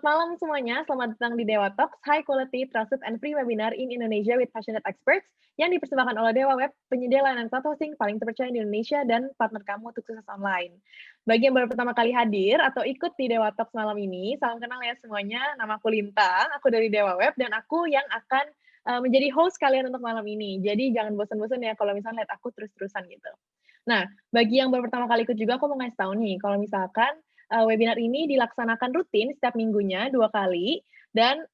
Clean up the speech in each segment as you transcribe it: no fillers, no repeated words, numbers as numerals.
malam semuanya, selamat datang di Dewa Talks, high quality, trusted, and free webinar in Indonesia with passionate experts yang dipersembahkan oleh Dewa Web, penyedia layanan cloud hosting paling terpercaya di Indonesia dan partner kamu untuk sukses online. Bagi yang baru pertama kali hadir atau ikut di Dewa Talks malam ini, salam kenal ya semuanya, nama aku Lintang, aku dari Dewa Web, dan aku yang akan menjadi host kalian untuk malam ini. Jadi jangan bosan-bosan ya kalau misalnya lihat aku terus-terusan gitu. Nah, bagi yang baru pertama kali ikut juga aku mau ngasih tahu nih, kalau misalkan webinar ini dilaksanakan rutin setiap minggunya 2 kali dan,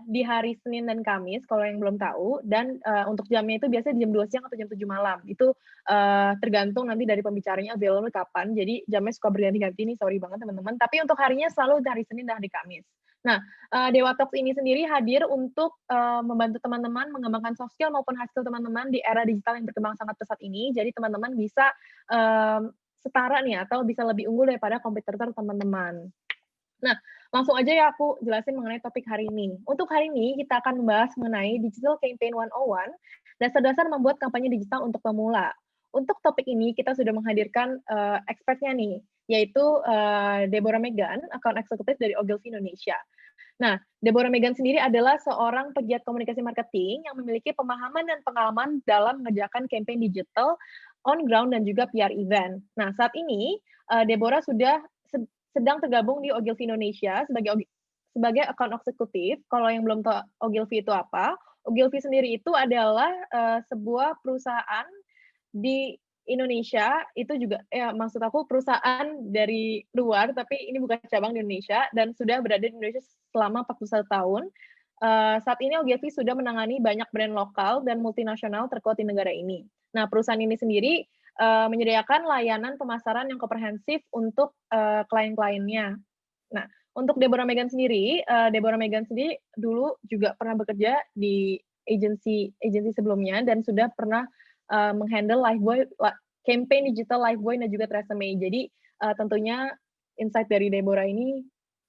di hari Senin dan Kamis kalau yang belum tahu dan, untuk jamnya itu biasanya di jam 2 siang atau jam 7 malam. Itu, tergantung nanti dari pembicaranya available kapan, jadi jamnya suka berganti-ganti nih, sorry banget teman-teman. Tapi untuk harinya selalu dari Senin dan hari Kamis. Nah, Dewa Talks ini sendiri hadir untuk, membantu teman-teman mengembangkan soft skill maupun hard skill teman-teman di era digital yang berkembang sangat pesat ini. Jadi teman-teman bisa, setara nih atau bisa lebih unggul daripada kompetitor teman-teman. Nah, langsung aja ya aku jelasin mengenai topik hari ini. Untuk hari ini kita akan membahas mengenai Digital Campaign 101, dasar-dasar membuat kampanye digital untuk pemula. Untuk topik ini kita sudah menghadirkan, expertnya nih, yaitu, Deborah Megan, account eksekutif dari Ogilvy Indonesia. Nah, Deborah Megan sendiri adalah seorang pegiat komunikasi marketing yang memiliki pemahaman dan pengalaman dalam mengerjakan campaign digital, on ground, dan juga PR event. Nah, saat ini, Deborah sudah sedang tergabung di Ogilvy Indonesia sebagai account eksekutif. Kalau yang belum tahu Ogilvy itu apa, Ogilvy sendiri itu adalah, sebuah perusahaan di Indonesia, itu juga ya maksud aku perusahaan dari luar, tapi ini bukan cabang di Indonesia dan sudah berada di Indonesia selama 41 tahun. Saat ini Ogilvy sudah menangani banyak brand lokal dan multinasional terkuat di negara ini. Nah, perusahaan ini sendiri, menyediakan layanan pemasaran yang komprehensif untuk, klien-kliennya. Nah, untuk Deborah Megan sendiri dulu juga pernah bekerja di agensi sebelumnya dan sudah pernah, meng-handle campaign digital Lifebuoy dan juga Tresemme. Jadi, tentunya insight dari Deborah ini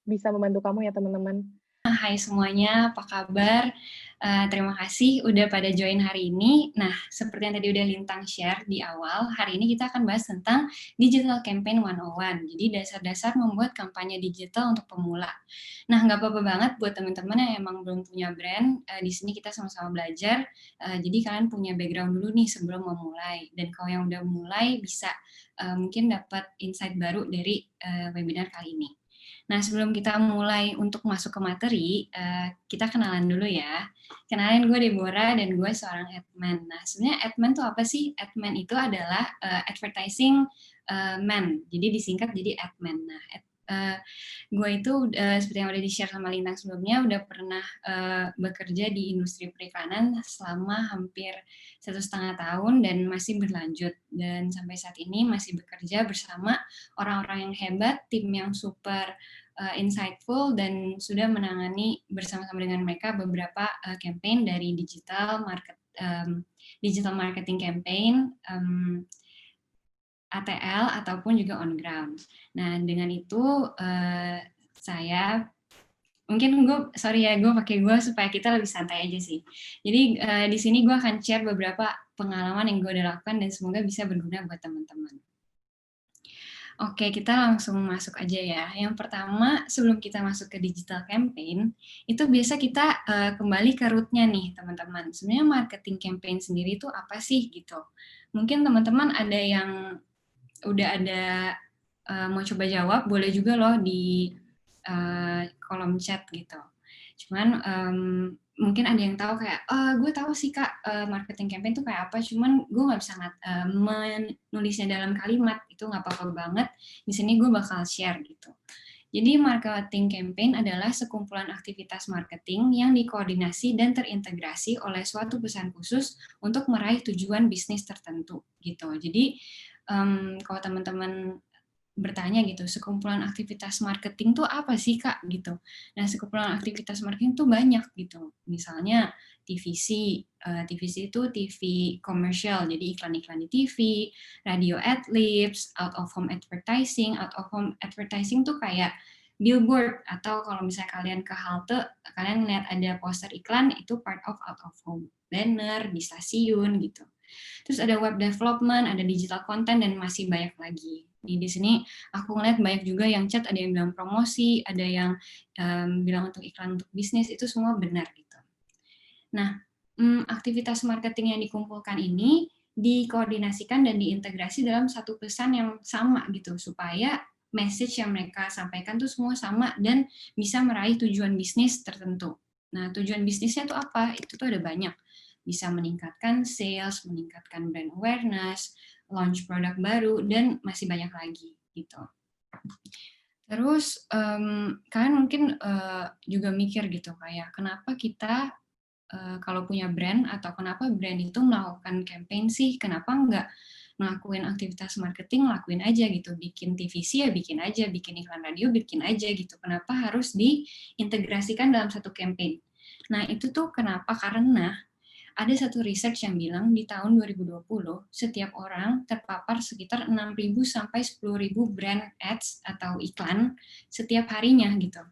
bisa membantu kamu ya, teman-teman. Hai semuanya, apa kabar? Terima kasih udah pada join hari ini. Nah, seperti yang tadi udah Lintang share di awal, hari ini kita akan bahas tentang Digital Campaign 101. Jadi dasar-dasar membuat kampanye digital untuk pemula. Nah, nggak apa-apa banget buat teman-teman yang emang belum punya brand. Di sini kita sama-sama belajar. Jadi kalian punya background dulu nih sebelum memulai. Dan kalau yang udah mulai bisa mungkin dapat insight baru dari webinar kali ini. Nah, sebelum kita mulai untuk masuk ke materi, kita kenalan dulu ya. Kenalin, gue Deborah dan gue seorang admin. Nah, sebenarnya admin itu apa sih? Admin itu adalah advertising man, jadi disingkat jadi admin. Nah, gue itu seperti yang udah di-share sama Lintang sebelumnya, udah pernah bekerja di industri periklanan selama hampir 1,5 tahun dan masih berlanjut. Dan sampai saat ini masih bekerja bersama orang-orang yang hebat, tim yang super insightful, dan sudah menangani bersama-sama dengan mereka beberapa campaign dari digital marketing campaign, ATL ataupun juga on ground. Nah, dengan itu saya mungkin gue pakai gue supaya kita lebih santai aja sih. Jadi di sini gue akan share beberapa pengalaman yang gue udah lakukan dan semoga bisa berguna buat teman-teman. Oke, kita langsung masuk aja ya. Yang pertama, sebelum kita masuk ke digital campaign, itu biasa kita kembali ke root-nya nih, teman-teman. Sebenarnya marketing campaign sendiri itu apa sih gitu? Mungkin teman-teman ada yang udah ada mau coba jawab, boleh juga loh di kolom chat gitu. Cuman mungkin ada yang tahu kayak, gue tahu sih Kak, marketing campaign tuh kayak apa, cuman gue nggak bisa menulisnya dalam kalimat, itu nggak apa-apa banget. Di sini gue bakal share gitu. Jadi marketing campaign adalah sekumpulan aktivitas marketing yang dikoordinasi dan terintegrasi oleh suatu pesan khusus untuk meraih tujuan bisnis tertentu gitu. Jadi kalau teman-teman bertanya gitu, sekumpulan aktivitas marketing tuh apa sih Kak gitu. Nah, sekumpulan aktivitas marketing tuh banyak gitu. Misalnya TVC, TVC itu TV komersial, jadi iklan-iklan di TV, radio ad libs, out of home advertising. Out of home advertising tuh kayak billboard, atau kalau misalnya kalian ke halte, kalian lihat ada poster iklan, itu part of out of home. Banner di stasiun gitu. Terus ada web development, ada digital content, dan masih banyak lagi. Nih, di sini aku ngeliat banyak juga yang chat, ada yang bilang promosi, ada yang bilang untuk iklan untuk bisnis, itu semua benar gitu. Nah, aktivitas marketing yang dikumpulkan ini dikoordinasikan dan diintegrasi dalam satu pesan yang sama gitu, supaya message yang mereka sampaikan tuh semua sama dan bisa meraih tujuan bisnis tertentu. Nah, tujuan bisnisnya tuh apa? Itu tuh ada banyak. Bisa meningkatkan sales, meningkatkan brand awareness, launch produk baru, dan masih banyak lagi gitu. Terus kalian mungkin juga mikir gitu kayak kenapa kita kalau punya brand atau kenapa brand itu melakukan campaign sih, kenapa nggak ngelakuin aktivitas marketing, lakuin aja gitu, bikin TVC ya bikin aja, bikin iklan radio bikin aja gitu, kenapa harus diintegrasikan dalam satu campaign. Nah itu tuh kenapa, karena ada satu research yang bilang di tahun 2020 setiap orang terpapar sekitar 6.000 sampai 10.000 brand ads atau iklan setiap harinya gitu.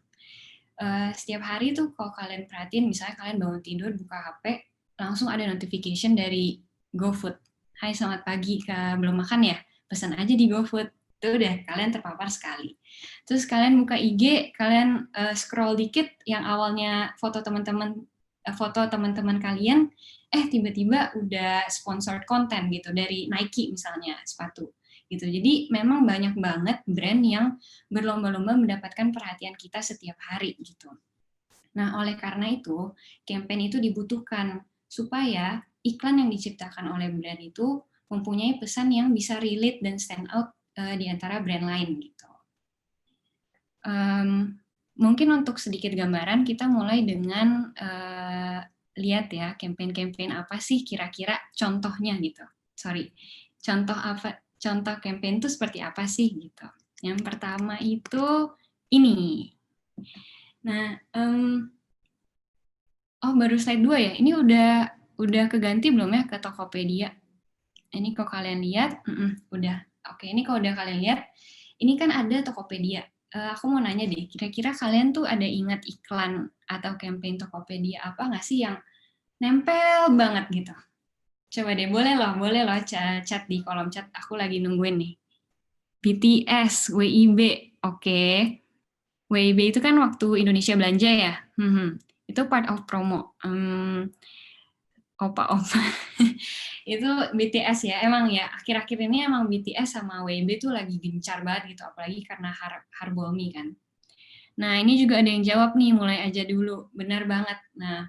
Setiap hari tuh kalau kalian perhatiin, misalnya kalian bangun tidur, buka HP, langsung ada notification dari GoFood. Hai, selamat pagi, belum makan ya? Pesan aja di GoFood. Tuh udah, kalian terpapar sekali. Terus kalian buka IG, kalian scroll dikit, yang awalnya foto teman-teman kalian, tiba-tiba udah sponsored content gitu, dari Nike misalnya, sepatu. Gitu. Jadi memang banyak banget brand yang berlomba-lomba mendapatkan perhatian kita setiap hari gitu. Nah, oleh karena itu, campaign itu dibutuhkan supaya iklan yang diciptakan oleh brand itu mempunyai pesan yang bisa relate dan stand out di antara brand lain gitu. Mungkin untuk sedikit gambaran, kita mulai dengan lihat ya, campaign-campaign apa sih kira-kira contohnya gitu. Contoh campaign itu seperti apa sih gitu. Yang pertama itu ini. Nah, baru slide 2 ya. Ini udah keganti belum ya ke Tokopedia? Ini kalau kalian lihat, udah. Oke, ini kalau udah kalian lihat, ini kan ada Tokopedia. Aku mau nanya deh, kira-kira kalian tuh ada ingat iklan atau campaign Tokopedia apa nggak sih yang nempel banget gitu? Coba deh, boleh loh chat di kolom chat. Aku lagi nungguin nih. BTS, WIB, oke. WIB itu kan waktu Indonesia belanja ya. Itu part of promo. Opa-opa. Itu BTS ya. Emang ya, akhir-akhir ini emang BTS sama WIB tuh lagi gencar banget gitu. Apalagi karena Harbolmi kan. Nah, ini juga ada yang jawab nih, mulai aja dulu. Benar banget. Nah,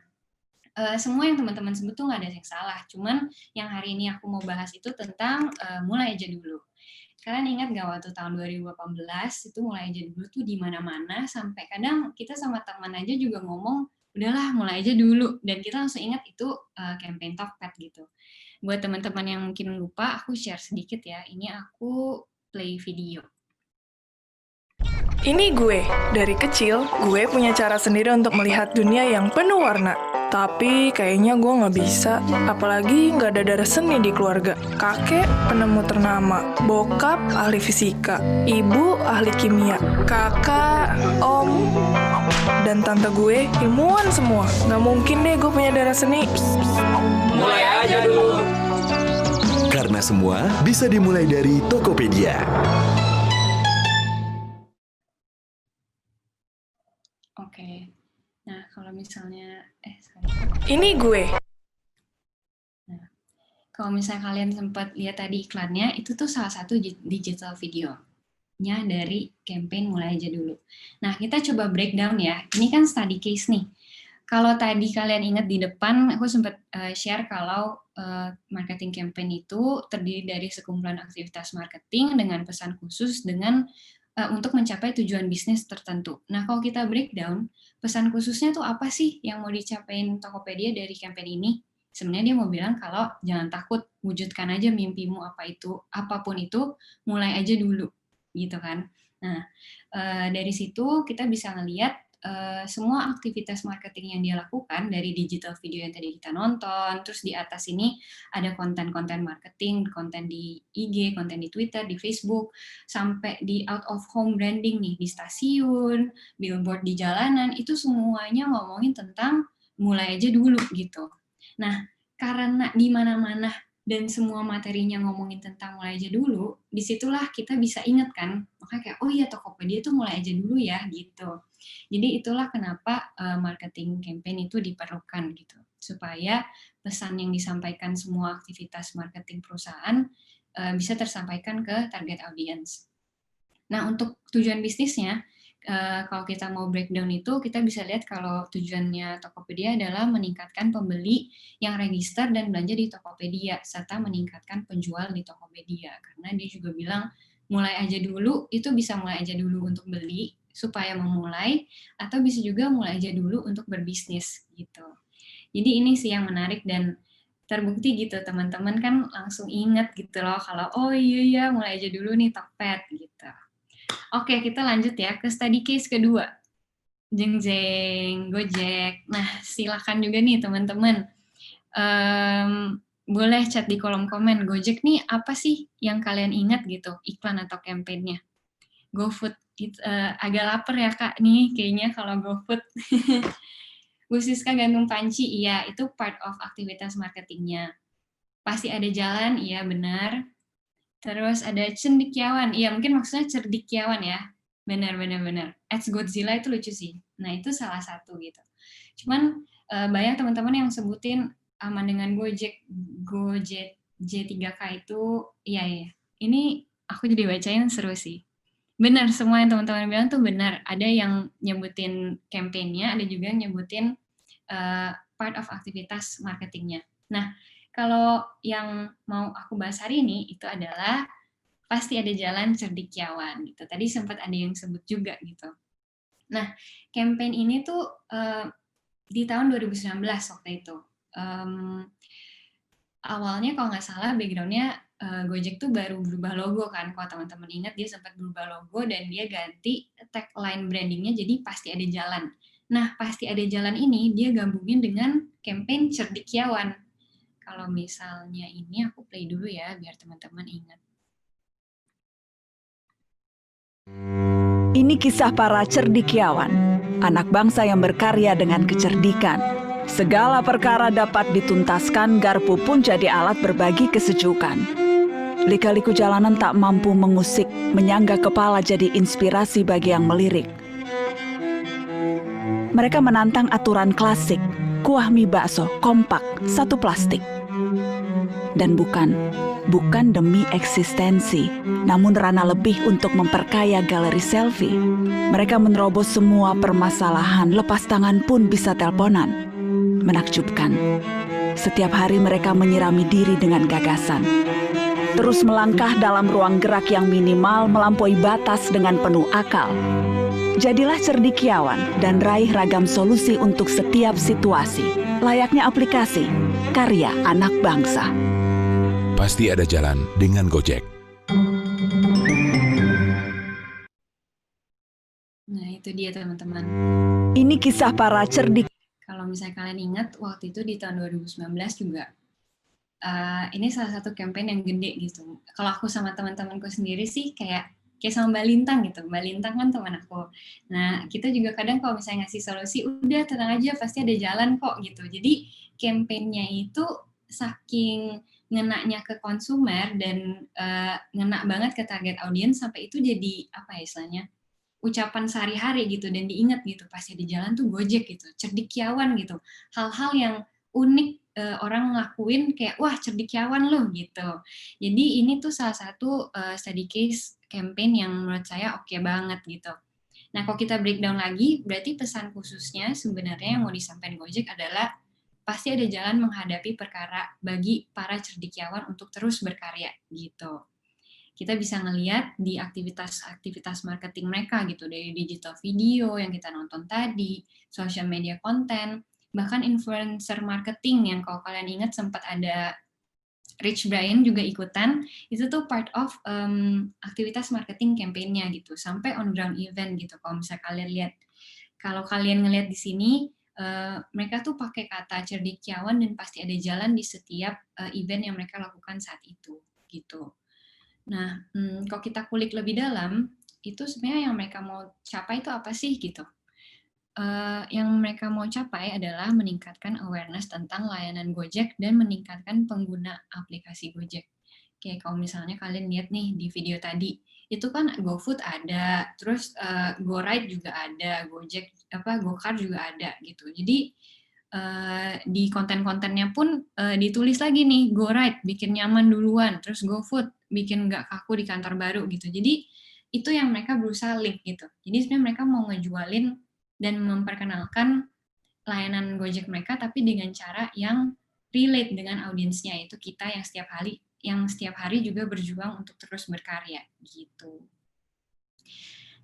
semua yang teman-teman sebut tuh nggak ada yang salah. Cuman yang hari ini aku mau bahas itu tentang mulai aja dulu. Kalian ingat nggak waktu tahun 2018 itu mulai aja dulu tuh di mana-mana, sampai kadang kita sama teman aja juga ngomong, udahlah mulai aja dulu. Dan kita langsung ingat itu campaign Tokped gitu. Buat teman-teman yang mungkin lupa, aku share sedikit ya. Ini aku play video. Ini gue. Dari kecil, gue punya cara sendiri untuk melihat dunia yang penuh warna. Tapi kayaknya gue nggak bisa, apalagi nggak ada darah seni di keluarga. Kakek penemu ternama, bokap ahli fisika, ibu ahli kimia, kakak, om, dan tante gue ilmuwan semua. Nggak mungkin deh gue punya darah seni. Mulai aja dulu. Karena semua bisa dimulai dari Tokopedia. Oke. Nah, kalau misalnya ini gue. Nah, kalau misalnya kalian sempat lihat tadi iklannya, itu tuh salah satu digital videonya dari campaign mulai aja dulu. Nah, kita coba breakdown ya. Ini kan study case nih. Kalau tadi kalian ingat di depan, aku sempat share kalau marketing campaign itu terdiri dari sekumpulan aktivitas marketing dengan pesan khusus dengan untuk mencapai tujuan bisnis tertentu. Nah, kalau kita breakdown, pesan khususnya tuh apa sih yang mau dicapain Tokopedia dari campaign ini? Sebenarnya dia mau bilang kalau jangan takut, wujudkan aja mimpimu apapun itu, mulai aja dulu, gitu kan. Nah, dari situ kita bisa ngelihat semua aktivitas marketing yang dia lakukan dari digital video yang tadi kita nonton, terus di atas ini ada konten-konten marketing, konten di IG, konten di Twitter, di Facebook, sampai di out of home branding nih, di stasiun, billboard di jalanan, itu semuanya ngomongin tentang mulai aja dulu gitu. Nah, karena di mana-mana dan semua materinya ngomongin tentang mulai aja dulu, disitulah kita bisa inget kan, makanya kayak, oh iya Tokopedia tuh mulai aja dulu ya, gitu. Jadi itulah kenapa marketing campaign itu diperlukan gitu, supaya pesan yang disampaikan semua aktivitas marketing perusahaan bisa tersampaikan ke target audience. Nah, untuk tujuan bisnisnya, kalau kita mau breakdown itu, kita bisa lihat kalau tujuannya Tokopedia adalah meningkatkan pembeli yang register dan belanja di Tokopedia, serta meningkatkan penjual di Tokopedia. Karena dia juga bilang, mulai aja dulu, itu bisa mulai aja dulu untuk beli, supaya memulai, atau bisa juga mulai aja dulu untuk berbisnis, gitu. Jadi ini sih yang menarik dan terbukti gitu, teman-teman kan langsung ingat gitu loh, kalau oh iya mulai aja dulu nih Tokped, gitu. Oke, kita lanjut ya ke study case kedua. Jeng jeng, Gojek. Nah, silakan juga nih teman-teman. Boleh chat di kolom komen, Gojek nih apa sih yang kalian ingat gitu, iklan atau kampanyenya? GoFood, agak lapar ya Kak nih kayaknya kalau GoFood. Bu Siska gantung panci, iya itu part of aktivitas marketingnya. Pasti ada jalan, iya benar. Terus ada cendekiawan, iya mungkin maksudnya cerdikiawan ya. Benar. Ads Godzilla itu lucu sih. Nah itu salah satu gitu. Cuman banyak teman-teman yang sebutin aman dengan Gojek J3K itu, iya. Ini aku jadi bacain seru sih. Benar, semua yang teman-teman bilang tuh benar. Ada yang nyebutin campaign-nya, ada juga yang nyebutin part of aktivitas marketingnya. Nah, kalau yang mau aku bahas hari ini itu adalah pasti ada jalan cerdikiawan gitu. Tadi sempat ada yang sebut juga gitu. Nah, campaign ini tuh di tahun 2019 waktu itu. Awalnya kalau nggak salah background-nya Gojek tuh baru berubah logo kan. Kalau teman-teman ingat dia sempat berubah logo dan dia ganti tagline brandingnya jadi pasti ada jalan. Nah, pasti ada jalan ini dia gabungin dengan campaign cerdikiawan. Kalau misalnya ini aku play dulu ya biar teman-teman ingat. Ini kisah para cerdikiawan, anak bangsa yang berkarya dengan kecerdikan. Segala perkara dapat dituntaskan, garpu pun jadi alat berbagi kesejukan. Lika-liku jalanan tak mampu mengusik, menyangga kepala jadi inspirasi bagi yang melirik. Mereka menantang aturan klasik, kuah mie bakso, kompak, satu plastik. Dan bukan demi eksistensi, namun ranah lebih untuk memperkaya galeri selfie. Mereka menerobos semua permasalahan, lepas tangan pun bisa teleponan. Menakjubkan. Setiap hari mereka menyirami diri dengan gagasan. Terus melangkah dalam ruang gerak yang minimal melampaui batas dengan penuh akal. Jadilah cerdikiawan dan raih ragam solusi untuk setiap situasi. Layaknya aplikasi, karya anak bangsa. Pasti ada jalan dengan Gojek. Nah, itu dia teman-teman. Ini kisah para cerdik. Kalau misalnya kalian ingat, waktu itu di tahun 2019 juga, ini salah satu campaign yang gede gitu. Kalau aku sama teman-temanku sendiri sih kayak sama Mbak Lintang gitu. Mbak Lintang kan teman aku. Nah, kita juga kadang kalau misalnya ngasih solusi, udah tenang aja, pasti ada jalan kok gitu. Jadi, campaign-nya itu saking ngenaknya ke konsumer dan ngena banget ke target audience sampai itu jadi apa ya istilahnya ucapan sehari-hari gitu dan diingat gitu pasti di jalan tuh Gojek gitu cerdikiawan gitu hal-hal yang unik orang ngelakuin kayak wah cerdikiawan loh gitu jadi ini tuh salah satu study case campaign yang menurut saya oke banget gitu. Nah kalau kita breakdown lagi berarti pesan khususnya sebenarnya yang mau disampaikan Gojek adalah pasti ada jalan menghadapi perkara bagi para cerdikiawan untuk terus berkarya gitu. Kita bisa ngelihat di aktivitas marketing mereka gitu, dari digital video yang kita nonton tadi, social media content, bahkan influencer marketing yang kalau kalian ingat sempat ada Rich Brian juga ikutan, itu tuh part of aktivitas marketing campaign-nya gitu, sampai on ground event gitu. Kalau misalnya kalian lihat, kalau kalian ngelihat di sini, mereka tuh pakai kata cerdikiawan dan pasti ada jalan di setiap event yang mereka lakukan saat itu gitu. Nah, kalau kita kulik lebih dalam, itu sebenarnya yang mereka mau capai itu apa sih gitu. yang mereka mau capai adalah meningkatkan awareness tentang layanan Gojek dan meningkatkan pengguna aplikasi Gojek. Kayak kalau misalnya kalian lihat nih di video tadi, itu kan GoFood ada, terus GoRide juga ada, Gojek GoCar juga ada gitu. Jadi di konten-kontennya pun ditulis lagi nih, GoRide bikin nyaman duluan, terus GoFood bikin nggak kaku di kantor baru gitu. Jadi itu yang mereka berusaha link gitu. Jadi sebenarnya mereka mau ngejualin dan memperkenalkan layanan Gojek mereka, tapi dengan cara yang relate dengan audiensnya, itu kita yang setiap hari juga berjuang untuk terus berkarya gitu.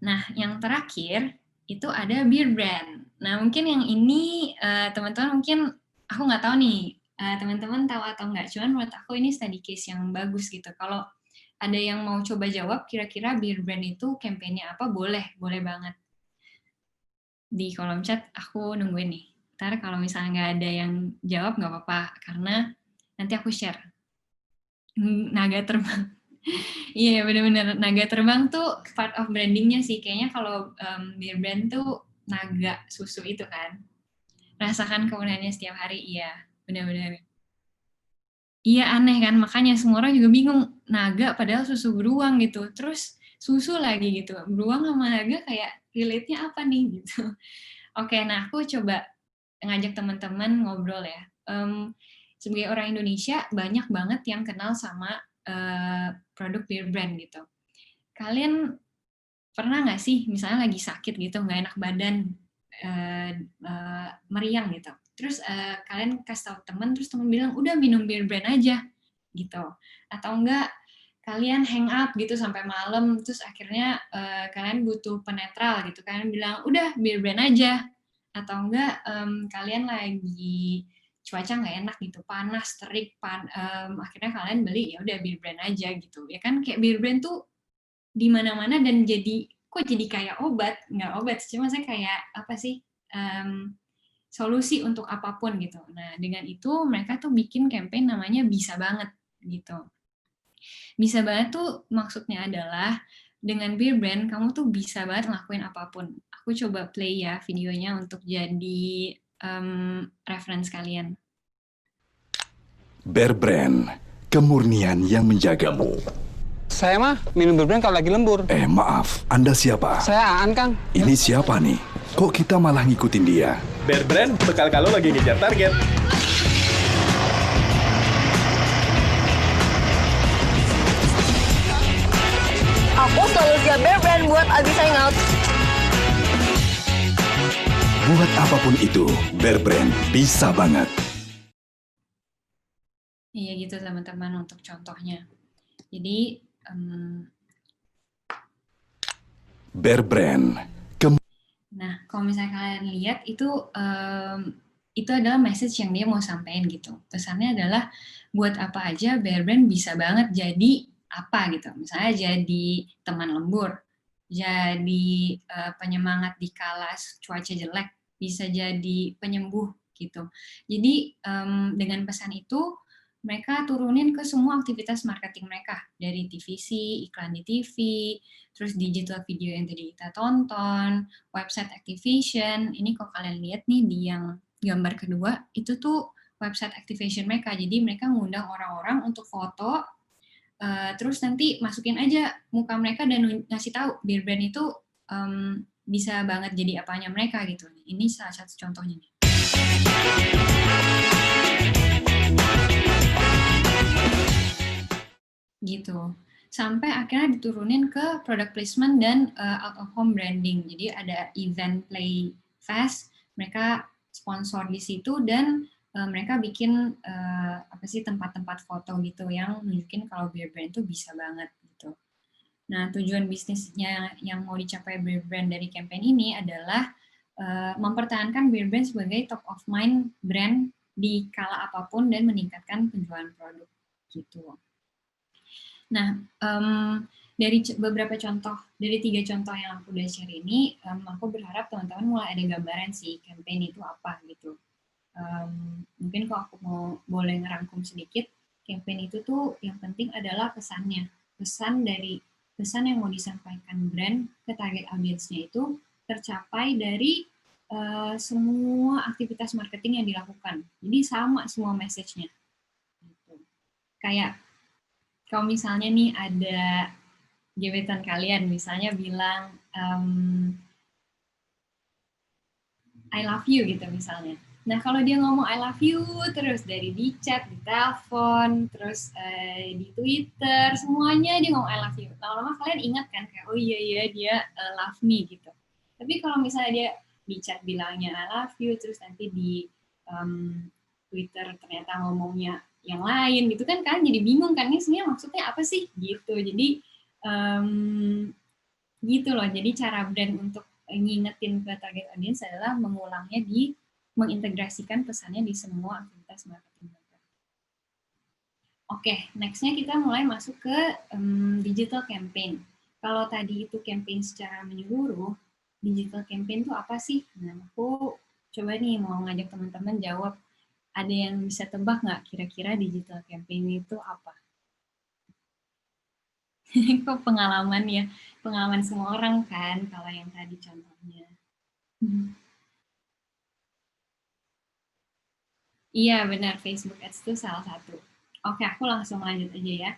Nah, yang terakhir itu ada beer brand. Nah, mungkin yang ini teman-teman mungkin aku nggak tahu nih, teman-teman tahu atau nggak, cuman menurut aku ini study case yang bagus gitu. Kalau ada yang mau coba jawab, kira-kira beer brand itu kampanye apa, boleh banget. Di kolom chat aku nungguin nih. Ntar kalau misalnya nggak ada yang jawab nggak apa-apa, karena nanti aku share. Naga terbang. Iya, bener-bener. Naga terbang tuh part of brandingnya sih. Kayaknya kalau beer brand tuh naga susu itu kan. Rasakan kemudahannya setiap hari, iya. Bener-bener. Iya, aneh kan? Makanya semua orang juga bingung. Naga padahal susu beruang gitu. Terus susu lagi gitu. Beruang sama naga kayak relate-nya apa nih gitu. Oke, nah aku coba ngajak teman-teman ngobrol ya. Sebagai orang Indonesia, banyak banget yang kenal sama produk beer brand gitu. Kalian pernah nggak sih, misalnya lagi sakit gitu, nggak enak badan, meriang gitu. Terus kalian kasih tahu teman, terus teman bilang, udah minum beer brand aja gitu. Atau enggak, kalian hang up gitu sampai malam, terus akhirnya kalian butuh penetral gitu, kalian bilang udah beer brand aja. Atau enggak kalian lagi cuaca nggak enak gitu, panas, terik, akhirnya kalian beli ya udah beer brand aja gitu. Ya kan kayak beer brand tuh di mana-mana dan kok jadi kayak obat, nggak obat, cuma saya kayak apa sih, solusi untuk apapun gitu. Nah dengan itu mereka tuh bikin campaign namanya Bisa Banget gitu. Bisa banget tuh maksudnya adalah dengan beer brand kamu tuh bisa banget ngelakuin apapun. Aku coba play ya videonya untuk jadi reference kalian. Bear Brand, kemurnian yang menjagamu. Saya mah minum beer brand kalau lagi lembur. Maaf, Anda siapa? Saya Aan, Kang. Ini siapa nih? Kok kita malah ngikutin dia? Bear Brand bekal kalau lagi ngejar target. Aku selalu siap bear brand buat Abi Hangout. Buat apapun itu, Bear Brand bisa banget. Iya gitu teman-teman untuk contohnya. Jadi Bear Brand. Nah, kalau misalnya kalian lihat itu adalah message yang dia mau sampaikan gitu. Pesannya adalah buat apa aja Bear Brand bisa banget jadi apa gitu. Misalnya jadi teman lembur, jadi penyemangat di kala cuaca jelek, bisa jadi penyembuh gitu. Jadi dengan pesan itu mereka turunin ke semua aktivitas marketing mereka, dari TVC, iklan di TV, terus digital video yang tadi kita tonton, website activation. Ini kalau kalian lihat nih di yang gambar kedua, itu tuh website activation mereka. Jadi mereka ngundang orang-orang untuk foto, terus nanti masukin aja muka mereka dan ngasih tahu beer brand itu bisa banget jadi apanya mereka gitu. Ini salah satu contohnya nih. Gitu. Sampai akhirnya diturunin ke product placement dan out of home branding. Jadi ada event play fest, mereka sponsor di situ dan mereka bikin tempat-tempat foto gitu yang nunjukin kalau beer brand itu bisa banget gitu. Nah, tujuan bisnisnya yang mau dicapai beer brand dari campaign ini adalah mempertahankan beer brand sebagai top of mind brand di kala apapun dan meningkatkan penjualan produk gitu. Nah, dari beberapa contoh, dari 3 contoh yang aku udah share ini, aku berharap teman-teman mulai ada gambaran sih campaign itu apa gitu. Mungkin kalau aku boleh ngerangkum sedikit, campaign itu tuh yang penting adalah pesannya. Pesan yang mau disampaikan brand ke target audiensnya itu tercapai dari semua aktivitas marketing yang dilakukan. Jadi sama semua message-nya. Gitu. Kayak kalau misalnya nih ada gebetan kalian, misalnya bilang I love you gitu misalnya. Nah kalau dia ngomong I love you terus dari di chat, di telepon, terus di Twitter, semuanya dia ngomong I love you. Lama-lama kalian ingat kan kayak oh iya dia love me gitu. Tapi kalau misalnya dia di chat bilangnya I love you, terus nanti di Twitter ternyata ngomongnya yang lain gitu kan, kalian jadi bingung kan, ini sebenarnya maksudnya apa sih gitu. Jadi gitu loh, jadi cara brand untuk ngingetin ke target audience adalah mengulangnya mengintegrasikan pesannya di semua aktivitas marketing. Oke, next-nya kita mulai masuk ke digital campaign. Kalau tadi itu campaign secara menyeluruh, digital campaign itu apa sih? Nah, aku coba nih mau ngajak teman-teman jawab. Ada yang bisa tebak nggak kira-kira digital campaign itu apa? Kok pengalaman ya? Pengalaman semua orang kan, kalau yang tadi contohnya. Iya, benar. Facebook Ads itu salah satu. Oke, aku langsung lanjut aja ya.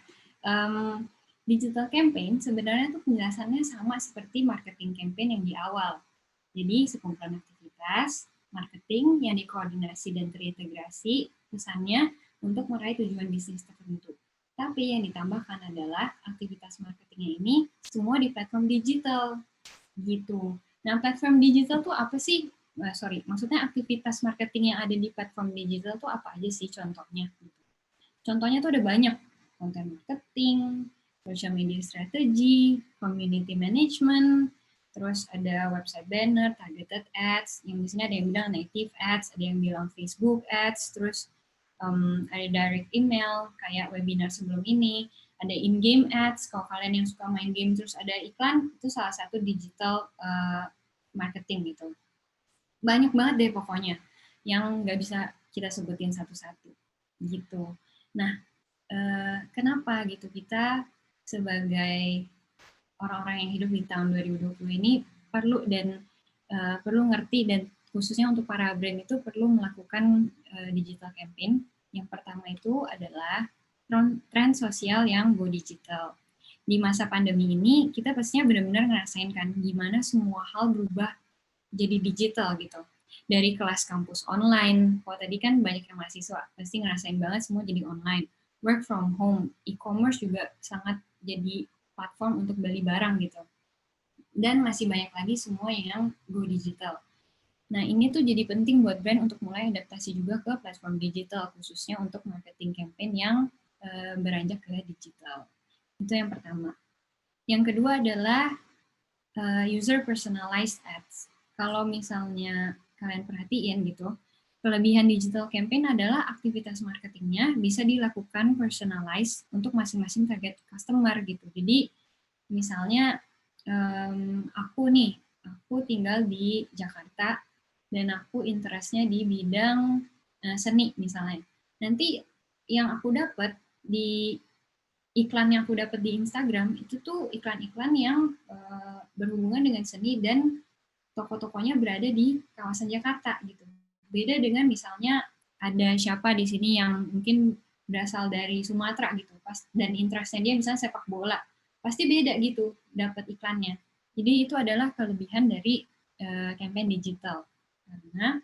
Digital campaign sebenarnya tuh penjelasannya sama seperti marketing campaign yang di awal. Jadi, sekumpulan aktivitas marketing yang dikoordinasi dan terintegrasi pesannya untuk meraih tujuan bisnis tertentu. Tapi yang ditambahkan adalah aktivitas marketingnya ini semua di platform digital. Gitu. Nah, platform digital tuh apa sih? Maksudnya aktivitas marketing yang ada di platform digital tuh apa aja sih contohnya? Contohnya tuh ada banyak. Content marketing, social media strategy, community management, terus ada website banner, targeted ads, yang di sini ada yang bilang native ads, ada yang bilang Facebook ads, terus ada direct email, kayak webinar sebelum ini, ada in-game ads, kalau kalian yang suka main game terus ada iklan, itu salah satu digital marketing gitu. Banyak banget deh pokoknya, yang nggak bisa kita sebutin satu-satu, gitu. Nah, kenapa gitu kita sebagai orang-orang yang hidup di tahun 2020 ini perlu ngerti, dan khususnya untuk para brand itu perlu melakukan digital campaign. Yang pertama itu adalah tren sosial yang go digital. Di masa pandemi ini kita pastinya benar-benar ngerasain kan gimana semua hal berubah jadi digital gitu. Dari kelas kampus online, kalau tadi kan banyak yang mahasiswa pasti ngerasain banget semua jadi online. Work from home, e-commerce juga sangat jadi platform untuk beli barang gitu. Dan masih banyak lagi semua yang go digital. Nah, ini tuh jadi penting buat brand untuk mulai adaptasi juga ke platform digital, khususnya untuk marketing campaign yang beranjak ke digital. Itu yang pertama. Yang kedua adalah user personalized ads. Kalau misalnya kalian perhatiin gitu, kelebihan digital campaign adalah aktivitas marketingnya bisa dilakukan personalized untuk masing-masing target customer gitu. Jadi misalnya aku tinggal di Jakarta dan aku interestnya di bidang seni misalnya. Nanti yang aku dapat di iklan yang aku dapat di Instagram itu tuh iklan-iklan yang berhubungan dengan seni dan toko-tokonya berada di kawasan Jakarta gitu. Beda dengan misalnya ada siapa di sini yang mungkin berasal dari Sumatera gitu, dan interestnya dia misalnya sepak bola, pasti beda gitu dapat iklannya. Jadi itu adalah kelebihan dari campaign digital, karena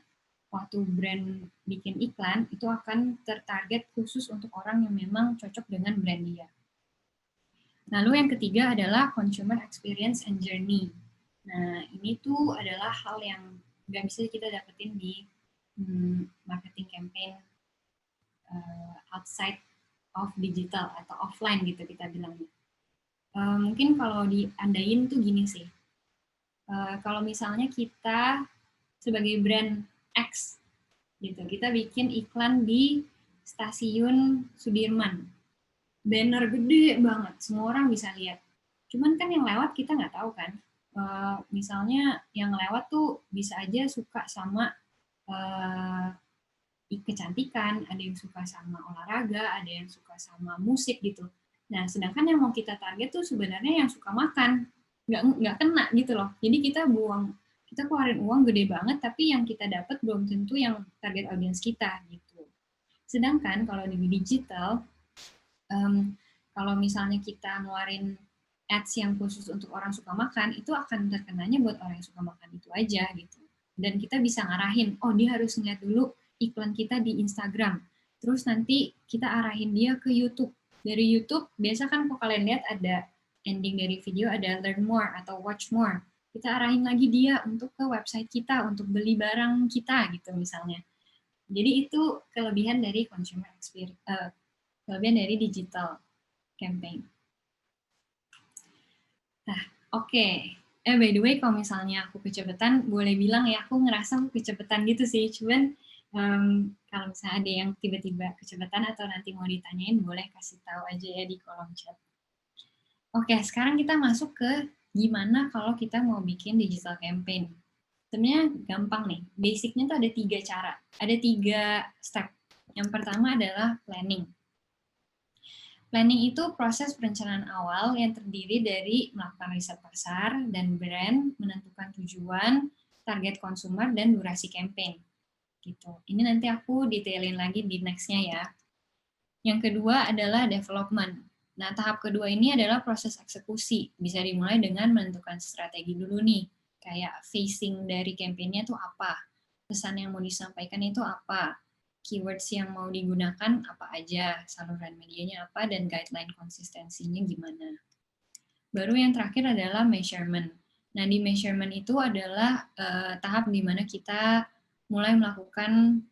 waktu brand bikin iklan itu akan tertarget khusus untuk orang yang memang cocok dengan brand dia. Lalu yang ketiga adalah consumer experience and journey. Nah, ini tuh adalah hal yang nggak bisa kita dapetin di marketing campaign outside of digital atau offline gitu kita bilangnya. Mungkin kalau diandain tuh gini sih. Kalau misalnya kita sebagai brand X gitu, kita bikin iklan di stasiun Sudirman. Banner gede banget, semua orang bisa lihat. Cuman kan yang lewat kita nggak tahu kan. Misalnya yang lewat tuh bisa aja suka sama kecantikan, ada yang suka sama olahraga, ada yang suka sama musik gitu. Nah, sedangkan yang mau kita target tuh sebenarnya yang suka makan, nggak kena gitu loh. Jadi kita kita keluarin uang gede banget, tapi yang kita dapat belum tentu yang target audience kita gitu. Sedangkan kalau di digital, kalau misalnya kita ngeluarin ads yang khusus untuk orang suka makan, itu akan terkenanya buat orang yang suka makan itu aja gitu. Dan kita bisa ngarahin, oh dia harus ngeliat dulu iklan kita di Instagram. Terus nanti kita arahin dia ke YouTube. Dari YouTube, biasa kan kalau kalian lihat ada ending dari video, ada learn more atau watch more. Kita arahin lagi dia untuk ke website kita, untuk beli barang kita gitu misalnya. Jadi itu kelebihan dari consumer experience, kelebihan dari digital campaign. Nah, oke. By the way, kalau misalnya aku kecepatan, boleh bilang ya, aku ngerasa aku kecepatan gitu sih. Cuman, kalau misalnya ada yang tiba-tiba kecepatan atau nanti mau ditanyain, boleh kasih tahu aja ya di kolom chat. Oke, sekarang kita masuk ke gimana kalau kita mau bikin digital campaign. Sebenarnya gampang nih. Basicnya tuh ada 3 cara. Ada 3 step. Yang pertama adalah planning. Planning itu proses perencanaan awal yang terdiri dari melakukan riset pasar dan brand, menentukan tujuan, target konsumer, dan durasi campaign. Gitu. Ini nanti aku detailin lagi di next-nya ya. Yang kedua adalah development. Nah, tahap kedua ini adalah proses eksekusi. Bisa dimulai dengan menentukan strategi dulu nih. Kayak facing dari campaign-nya itu apa? Pesan yang mau disampaikan itu apa? Keywords yang mau digunakan apa aja? Saluran medianya apa? Dan guideline konsistensinya gimana? Baru yang terakhir adalah measurement. Nah, di measurement itu adalah tahap di mana kita mulai melakukan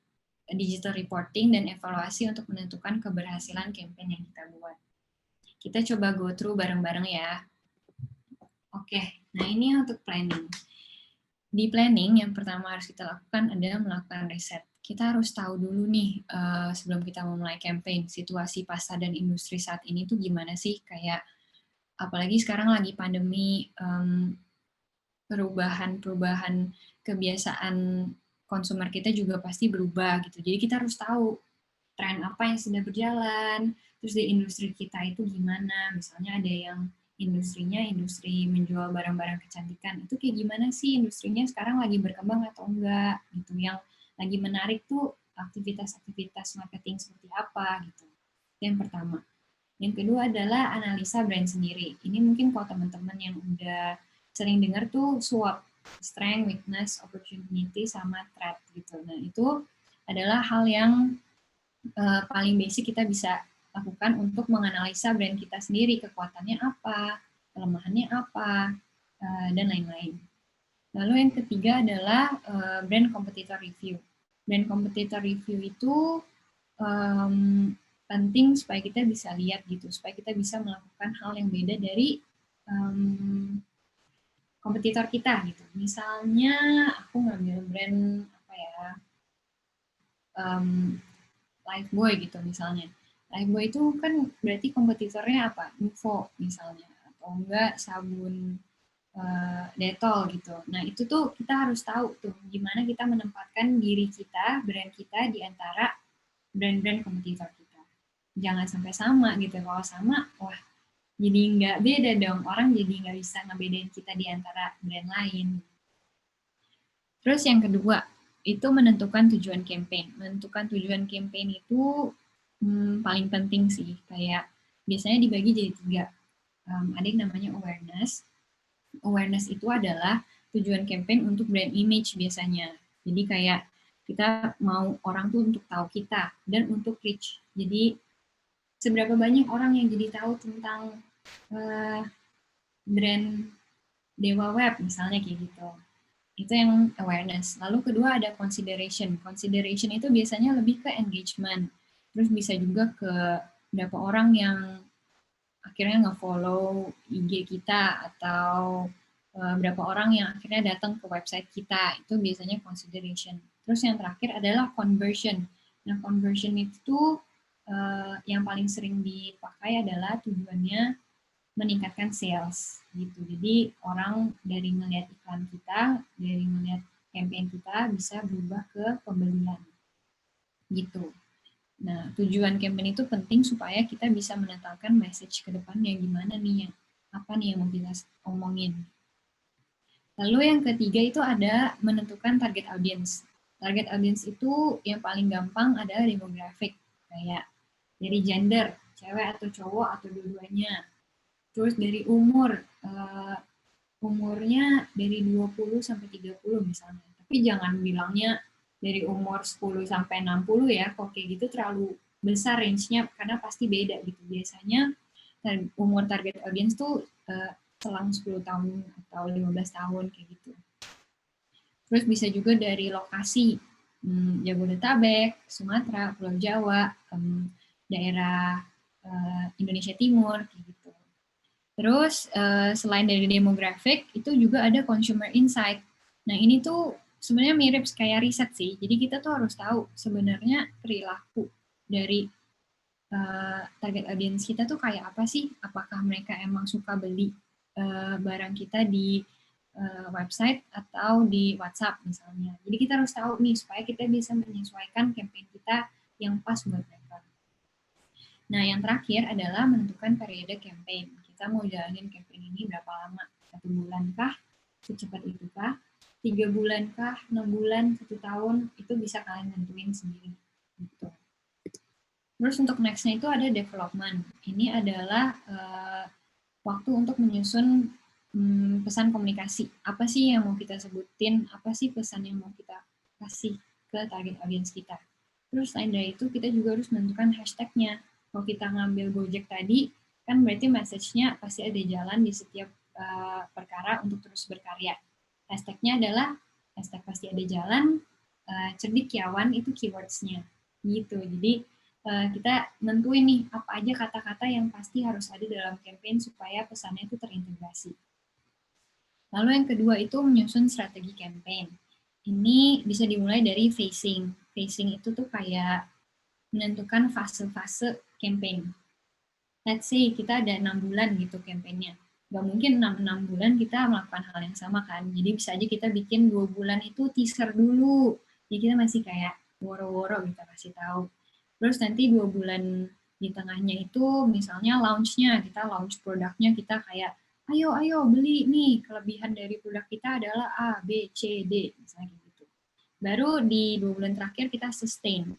digital reporting dan evaluasi untuk menentukan keberhasilan campaign yang kita buat. Kita coba go through bareng-bareng ya. Oke, nah ini untuk planning. Di planning, yang pertama harus kita lakukan adalah melakukan riset. Kita harus tahu dulu nih, sebelum kita memulai campaign, situasi pasar dan industri saat ini tuh gimana sih? Kayak, apalagi sekarang lagi pandemi, perubahan kebiasaan konsumer kita juga pasti berubah gitu. Jadi kita harus tahu tren apa yang sudah berjalan, terus di industri kita itu gimana, misalnya ada yang industrinya industri menjual barang-barang kecantikan, itu kayak gimana sih industrinya sekarang lagi berkembang atau enggak, gitu. Yang lagi menarik tuh aktivitas-aktivitas marketing seperti apa, gitu. Yang pertama. Yang kedua adalah analisa brand sendiri. Ini mungkin kalau teman-teman yang udah sering dengar tuh SWOT, strength, weakness, opportunity, sama threat, gitu. Nah, itu adalah hal yang paling basic kita bisa lakukan untuk menganalisa brand kita sendiri, kekuatannya apa, kelemahannya apa, dan lain-lain. Lalu yang ketiga adalah brand competitor review. Brand competitor review itu penting supaya kita bisa lihat gitu, supaya kita bisa melakukan hal yang beda dari kompetitor kita gitu. Misalnya aku ngambil brand apa ya, Lifebuoy gitu misalnya. Lifebuoy itu kan berarti kompetitornya apa? Info misalnya, atau enggak sabun Dettol gitu. Nah itu tuh kita harus tahu tuh gimana kita menempatkan diri kita, brand kita di antara brand-brand kompetitor kita. Jangan sampai sama gitu. Kalau sama, wah jadi nggak beda dong. Orang jadi nggak bisa ngebedain kita di antara brand lain. Terus yang kedua, itu menentukan tujuan campaign. Menentukan tujuan campaign itu paling penting sih, kayak biasanya dibagi jadi 3. Ada yang namanya awareness. Awareness itu adalah tujuan campaign untuk brand image biasanya. Jadi kayak kita mau orang tuh untuk tahu kita dan untuk reach. Jadi seberapa banyak orang yang jadi tahu tentang brand Dewa Web misalnya kayak gitu. Itu yang awareness. Lalu kedua ada consideration. Consideration itu biasanya lebih ke engagement. Terus bisa juga ke berapa orang yang akhirnya nge-follow IG kita atau berapa orang yang akhirnya datang ke website kita. Itu biasanya consideration. Terus yang terakhir adalah conversion. Nah, conversion itu yang paling sering dipakai adalah tujuannya meningkatkan sales gitu. Jadi orang dari ngelihat iklan kita, dari ngelihat campaign kita bisa berubah ke pembelian gitu. Nah, tujuan campaign itu penting supaya kita bisa menetapkan message ke depannya gimana nih, apa nih yang mau kita omongin. Lalu yang ketiga itu ada menentukan target audience. Target audience itu yang paling gampang adalah demographic, kayak dari gender, cewek atau cowok atau dua-duanya. Terus dari umur, umurnya dari 20 sampai 30 misalnya. Tapi jangan bilangnya dari umur 10 sampai 60 ya, kalau kayak gitu terlalu besar range-nya karena pasti beda gitu. Biasanya umur target audience tuh selang 10 tahun atau 15 tahun kayak gitu. Terus bisa juga dari lokasi, Jabodetabek, Sumatera, Pulau Jawa, daerah Indonesia Timur kayak gitu. Terus selain dari demographic itu juga ada consumer insight. Nah ini tuh sebenarnya mirip kayak riset sih. Jadi kita tuh harus tahu sebenarnya perilaku dari target audience kita tuh kayak apa sih? Apakah mereka emang suka beli barang kita di website atau di WhatsApp misalnya. Jadi kita harus tahu nih supaya kita bisa menyesuaikan campaign kita yang pas buat mereka. Nah yang terakhir adalah menentukan periode campaign. Kita mau jalanin campaign ini berapa lama? 1 bulan kah? Secepat itu kah? 3 bulan kah? 6 bulan? 1 tahun? Itu bisa kalian tentuin sendiri. Gitu. Terus untuk next-nya itu ada development. Ini adalah waktu untuk menyusun pesan komunikasi. Apa sih yang mau kita sebutin? Apa sih pesan yang mau kita kasih ke target audience kita? Terus selain dari itu, kita juga harus menentukan hashtag-nya. Kalau kita ngambil Gojek tadi, kan berarti message-nya pasti ada jalan di setiap perkara untuk terus berkarya. Hashtag-nya adalah hashtag pasti ada jalan, cerdik Yawan itu keywords-nya. Gitu. Jadi kita nentuin nih apa aja kata-kata yang pasti harus ada dalam campaign supaya pesannya itu terintegrasi. Lalu yang kedua itu menyusun strategi campaign. Ini bisa dimulai dari phasing. Phasing itu tuh kayak menentukan fase-fase campaign. Let's say kita ada 6 bulan gitu campaignnya. Gak mungkin 6 bulan kita melakukan hal yang sama kan. Jadi bisa aja kita bikin 2 bulan itu teaser dulu. Jadi kita masih kayak woro-woro kita kasih tahu. Terus nanti 2 bulan di tengahnya itu misalnya launch-nya, kita launch produknya kita kayak ayo beli nih, kelebihan dari produk kita adalah A, B, C, D, misalnya gitu. Baru di 2 bulan terakhir kita sustain.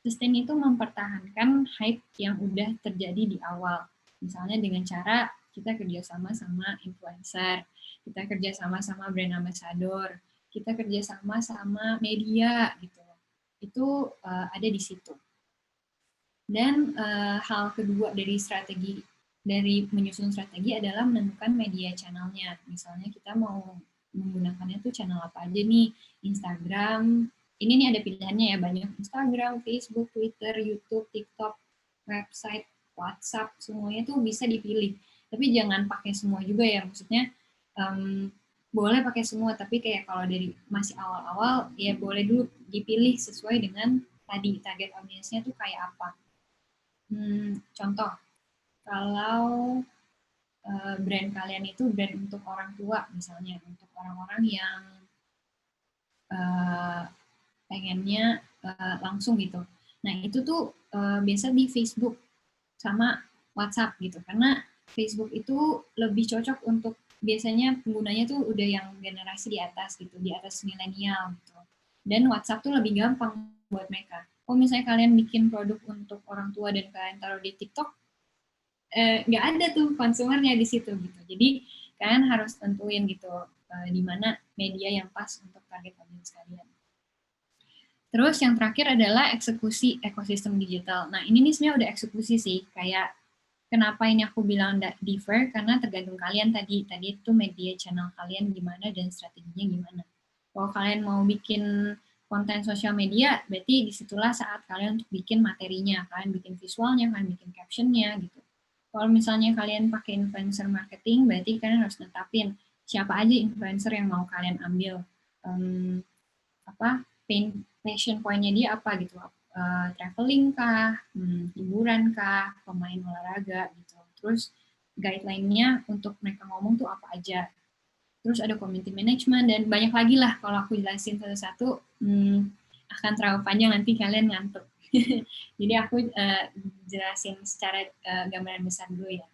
Sustain itu mempertahankan hype yang udah terjadi di awal. Misalnya dengan cara kita kerjasama sama influencer, kita kerjasama sama brand ambassador, kita kerjasama sama media gitu. Itu ada di situ. Dan hal kedua dari menyusun strategi adalah menentukan media channelnya. Misalnya kita mau menggunakannya tuh channel apa aja nih, Instagram. Ini nih ada pilihannya ya, banyak Instagram, Facebook, Twitter, YouTube, TikTok, website, WhatsApp, semuanya tuh bisa dipilih. Tapi jangan pakai semua juga ya, maksudnya boleh pakai semua, tapi kayak kalau dari masih awal-awal ya boleh dulu dipilih sesuai dengan tadi target audience-nya tuh kayak apa. Contoh, kalau brand kalian itu brand untuk orang tua misalnya, untuk orang-orang yang pengennya langsung gitu. Nah itu tuh biasa di Facebook sama WhatsApp gitu, karena Facebook itu lebih cocok untuk biasanya penggunanya tuh udah yang generasi di atas gitu, di atas milenial gitu. Dan WhatsApp tuh lebih gampang buat mereka. Kalau misalnya kalian bikin produk untuk orang tua dan kalian taruh di TikTok, nggak ada tuh konsumernya di situ gitu. Jadi kalian harus tentuin gitu di mana media yang pas untuk target audience kalian. Terus yang terakhir adalah eksekusi ekosistem digital. Nah ini nih sebenarnya udah eksekusi sih, kayak kenapa ini aku bilang differ, karena tergantung kalian tadi itu media channel kalian gimana dan strateginya gimana. Kalau kalian mau bikin konten sosial media, berarti disitulah saat kalian untuk bikin materinya, kalian bikin visualnya, kalian bikin captionnya gitu. Kalau misalnya kalian pakai influencer marketing, berarti kalian harus netapin siapa aja influencer yang mau kalian ambil, passion point-nya dia apa gitu, traveling kah, hiburan kah, pemain olahraga gitu. Terus guideline-nya untuk mereka ngomong tuh apa aja. Terus ada community management dan banyak lagi lah, kalau aku jelasin satu-satu akan terlalu panjang, nanti kalian ngantuk. Jadi aku jelasin secara gambaran besar dulu ya.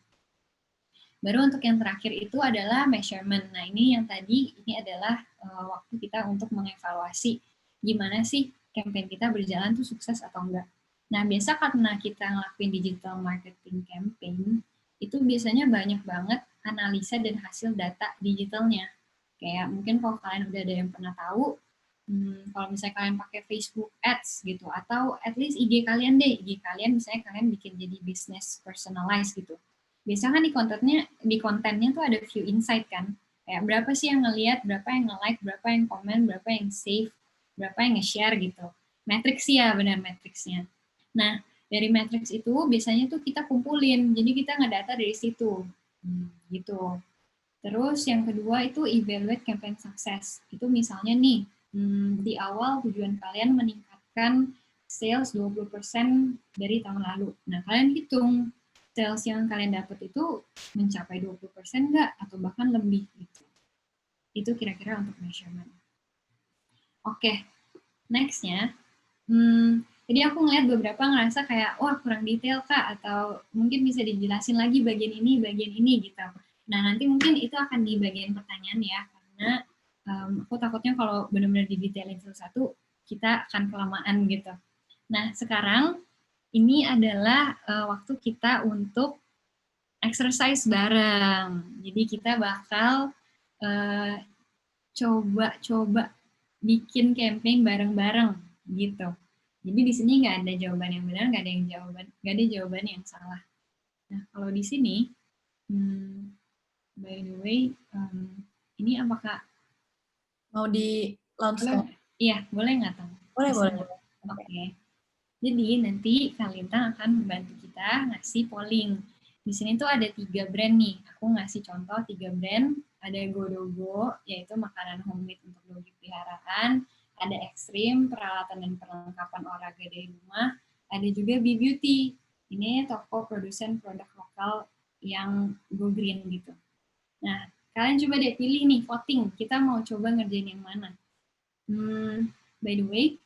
Baru untuk yang terakhir itu adalah measurement. Nah, ini yang tadi, ini adalah waktu kita untuk mengevaluasi gimana sih campaign kita berjalan tuh sukses atau enggak. Nah, biasa karena kita ngelakuin digital marketing campaign, itu biasanya banyak banget analisa dan hasil data digitalnya. Kayak mungkin kalau kalian udah ada yang pernah tahu, kalau misalnya kalian pakai Facebook Ads gitu, atau at least IG kalian deh, IG kalian misalnya kalian bikin jadi business personalized gitu. Biasanya kan di kontennya tuh ada view insight kan, kayak berapa sih yang ngelihat, berapa yang nge-like, berapa yang komen, berapa yang save, berapa yang nge-share gitu. Matrix sih ya, benar matrixnya. Nah, dari matrix itu biasanya tuh kita kumpulin, jadi kita ngedata dari situ, gitu. Terus yang kedua itu evaluate campaign success. Itu misalnya nih, di awal tujuan kalian meningkatkan sales 20% dari tahun lalu. Nah, kalian hitung sales yang kalian dapat itu mencapai 20% nggak? Atau bahkan lebih gitu. Itu kira-kira untuk measurement. Oke, next-nya. Jadi aku ngeliat beberapa ngerasa kayak, wah kurang detail Kak, atau mungkin bisa dijelasin lagi bagian ini gitu. Nah, nanti mungkin itu akan di bagian pertanyaan ya, karena aku takutnya kalau benar-benar didetailin satu-satu, kita akan kelamaan gitu. Nah, sekarang ini adalah waktu kita untuk exercise bareng. Jadi kita bakal coba bikin campaign bareng-bareng gitu. Jadi di sini nggak ada jawaban yang benar, nggak ada jawaban yang salah. Nah, kalau di sini, by the way, ini apakah mau di launch? Iya, boleh nggak, Tang? Boleh. Oke. Jadi nanti Kak Lintang akan membantu kita ngasih polling. Di sini tuh ada 3 brand nih. Aku ngasih contoh 3 brand. Ada Godogo, yaitu makanan homemade untuk dogi peliharaan. Ada Extreme, peralatan dan perlengkapan olahraga dari rumah. Ada juga B-Beauty. Ini toko produsen produk lokal yang go green gitu. Nah, kalian coba deh pilih nih, voting. Kita mau coba ngerjain yang mana. By the way,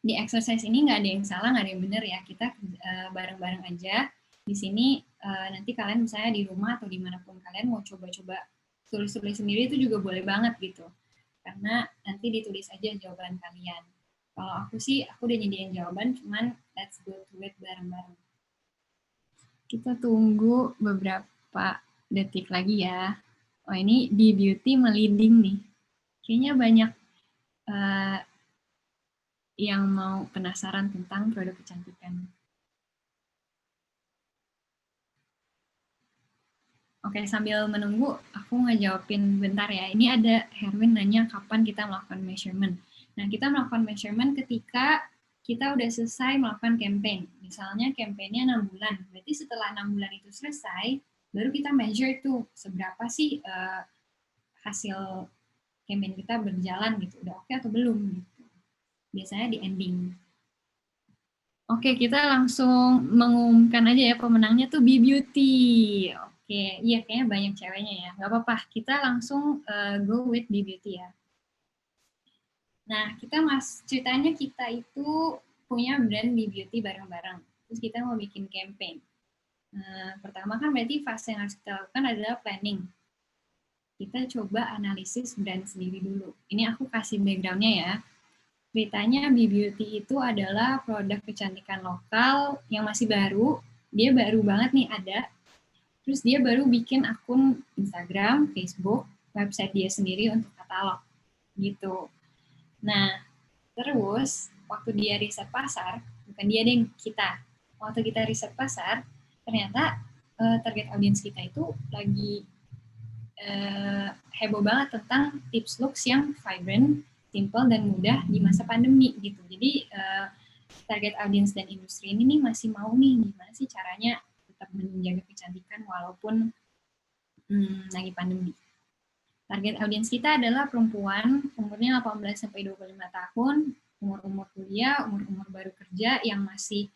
di exercise ini nggak ada yang salah, nggak ada yang benar ya. Kita bareng-bareng aja. Di sini nanti kalian misalnya di rumah atau dimanapun kalian mau coba-coba tulis-tulis sendiri itu juga boleh banget gitu. Karena nanti ditulis aja jawaban kalian. Kalau aku sih, aku udah nyediain jawaban, cuman let's go to it bareng-bareng. Kita tunggu beberapa detik lagi ya. Oh, ini B-Beauty meliding nih. Kayaknya banyak yang mau penasaran tentang produk kecantikan. Oke, sambil menunggu, aku ngejawabin bentar ya. Ini ada Herwin nanya kapan kita melakukan measurement. Nah, kita melakukan measurement ketika kita udah selesai melakukan campaign. Misalnya campaignnya 6 bulan. Berarti setelah 6 bulan itu selesai, baru kita measure tuh seberapa sih hasil campaign kita berjalan gitu. Udah oke atau belum gitu. Biasanya di ending. Oke, kita langsung mengumumkan aja ya pemenangnya tuh B-Beauty. Oke, iya kayaknya banyak ceweknya ya. Gak apa-apa, kita langsung go with B-Beauty ya. Nah, ceritanya kita itu punya brand B-Beauty bareng-bareng. Terus kita mau bikin campaign. Pertama kan berarti fase yang harus kita lakukan adalah planning. Kita coba analisis brand sendiri dulu. Ini aku kasih background-nya ya. Ceritanya B-Beauty itu adalah produk kecantikan lokal yang masih baru. Dia baru banget nih ada. Terus dia baru bikin akun Instagram, Facebook, website dia sendiri untuk katalog. Gitu. Nah, terus waktu dia riset pasar, bukan dia deh, kita. Waktu kita riset pasar, ternyata target audiens kita itu lagi heboh banget tentang tips looks yang vibrant, simple, dan mudah di masa pandemi gitu. Jadi target audiens dan industri ini nih masih mau nih gimana sih caranya tetap menjaga kecantikan walaupun lagi pandemi. Target audiens kita adalah perempuan umurnya 18-25 tahun, umur-umur kuliah, umur-umur baru kerja yang masih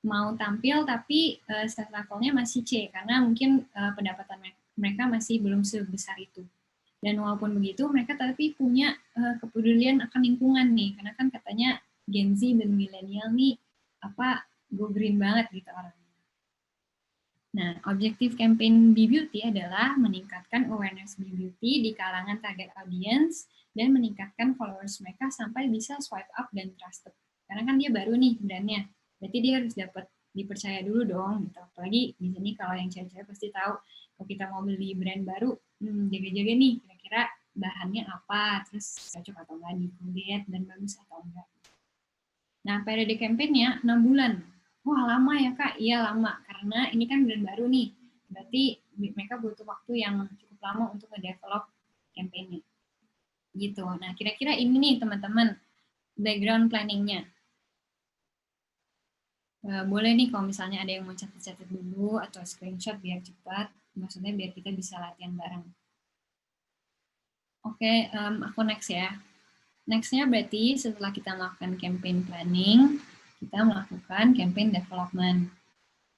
mau tampil tapi stress levelnya masih C karena mungkin pendapatan mereka masih belum sebesar itu. Dan walaupun begitu mereka tapi punya kepedulian akan lingkungan nih karena kan katanya Gen Z dan milenial nih go green banget gitu orangnya. Nah, objektif campaign Be Beauty adalah meningkatkan awareness Be Beauty di kalangan target audience dan meningkatkan followers mereka sampai bisa swipe up dan trusted. Karena kan dia baru nih brandnya, berarti dia harus dapat dipercaya dulu dong. Gitu. Apalagi di sini kalau yang cewek-cewek pasti tahu kalau kita mau beli brand baru, jaga-jaga nih kira-kira bahannya apa, terus cocok atau enggak di kulit dan bagus atau enggak. Nah, periode campaign-nya 6 bulan. Wah, lama ya, Kak? Iya, lama. Karena ini kan brand baru nih. Berarti mereka butuh waktu yang cukup lama untuk nge-develop campaign-nya. Gitu. Nah, kira-kira ini nih, teman-teman, background planning-nya. Boleh nih kalau misalnya ada yang mau catat-catat dulu atau screenshot biar cepat. Maksudnya biar kita bisa latihan bareng. Oke, aku next ya. Next-nya berarti setelah kita melakukan campaign planning, kita melakukan campaign development.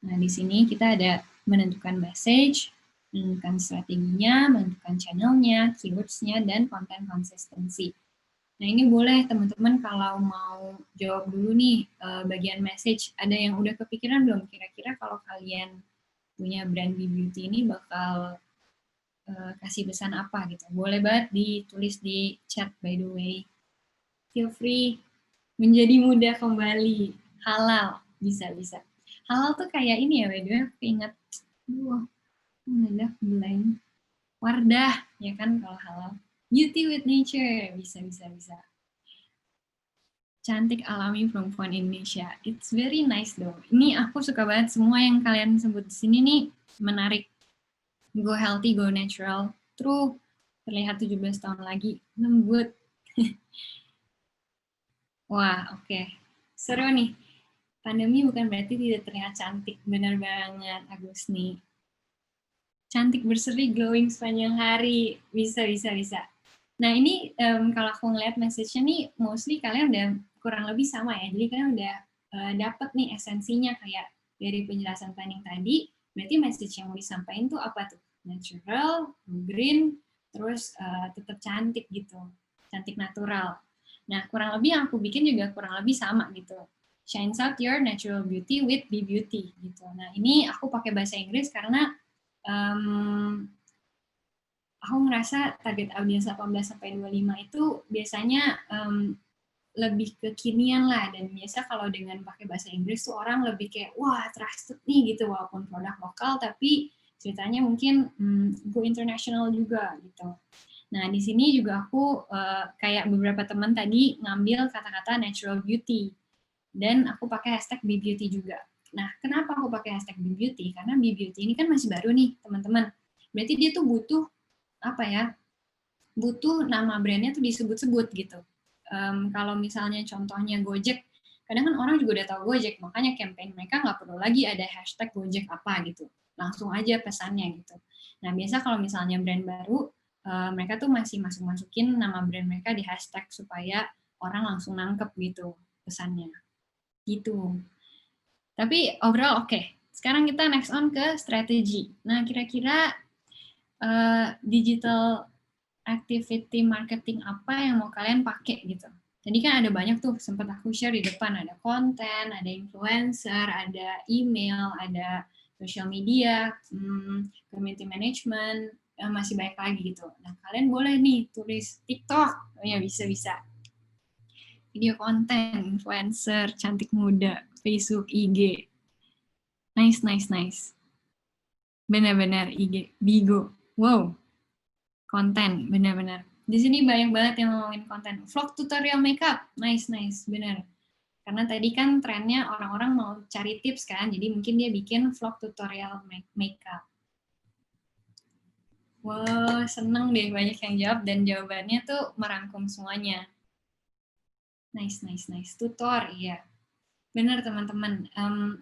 Nah, di sini kita ada menentukan message, menentukan strateginya, menentukan channelnya, keywords-nya, dan konten konsistensi. Nah, ini boleh teman-teman kalau mau jawab dulu nih bagian message. Ada yang udah kepikiran belum? Kira-kira kalau kalian punya brand Be Beauty ini bakal kasih pesan apa gitu. Boleh banget ditulis di chat by the way. Feel free menjadi muda kembali. Halal. Bisa. Halal tuh kayak ini ya, by the way. Aku ingat. Udah blank. Wardah, ya kan kalau halal. Beauty with nature. Bisa. Cantik alami perempuan Indonesia. It's very nice though. Ini aku suka banget semua yang kalian sebut di sini nih menarik. Go healthy, go natural. True. Terlihat 17 tahun lagi. Lembut. Wah, oke. Seru nih. Pandemi bukan berarti tidak terlihat cantik. Benar banget, Agusni. Cantik berseri, glowing sepanjang hari. Bisa. Nah, ini kalau aku ngeliat message-nya nih, mostly kalian udah kurang lebih sama ya. Jadi kalian udah dapet nih esensinya kayak dari penjelasan planning tadi. Berarti message yang mau disampaikan tuh apa tuh? Natural, green, terus tetap cantik gitu. Cantik natural. Nah, kurang lebih yang aku bikin juga kurang lebih sama gitu. Shines out your natural beauty with Be Beauty gitu. Nah, ini aku pakai bahasa Inggris karena aku ngerasa target audiens 18-25 itu biasanya lebih kekinian lah, dan biasa kalau dengan pakai bahasa Inggris tuh orang lebih kayak wah trusted nih gitu, walaupun produk lokal tapi ceritanya mungkin go international juga gitu. Nah, di sini juga aku kayak beberapa teman tadi ngambil kata-kata natural beauty dan aku pakai hashtag Be Beauty juga. Nah, kenapa aku pakai hashtag Be Beauty? Karena Be Beauty ini kan masih baru nih, teman-teman. Berarti dia tuh butuh apa ya? Butuh nama brandnya tuh disebut-sebut gitu. Kalau misalnya contohnya Gojek, kadang kan orang juga udah tahu Gojek, makanya campaign mereka nggak perlu lagi ada hashtag Gojek apa gitu. Langsung aja pesannya gitu. Nah, biasa kalau misalnya brand baru, mereka tuh masih masukin nama brand mereka di hashtag supaya orang langsung nangkep gitu pesannya. Gitu. Tapi overall oke. Sekarang kita next on ke strategi. Nah, kira-kira digital activity marketing apa yang mau kalian pakai gitu. Tadi kan ada banyak tuh, sempat aku share di depan, ada konten, ada influencer, ada email, ada social media, community management, masih banyak lagi gitu. Nah, kalian boleh nih tulis TikTok, ya bisa. Video konten, influencer, cantik muda, Facebook, IG. Nice. Benar-benar IG, Bigo. Wow. Konten, benar-benar. Di sini banyak banget yang ngomongin konten. Vlog tutorial makeup, nice, benar. Karena tadi kan trennya orang-orang mau cari tips kan, jadi mungkin dia bikin vlog tutorial makeup. Wow, seneng deh banyak yang jawab dan jawabannya tuh merangkum semuanya. Nice. Tutor, iya. Benar teman-teman.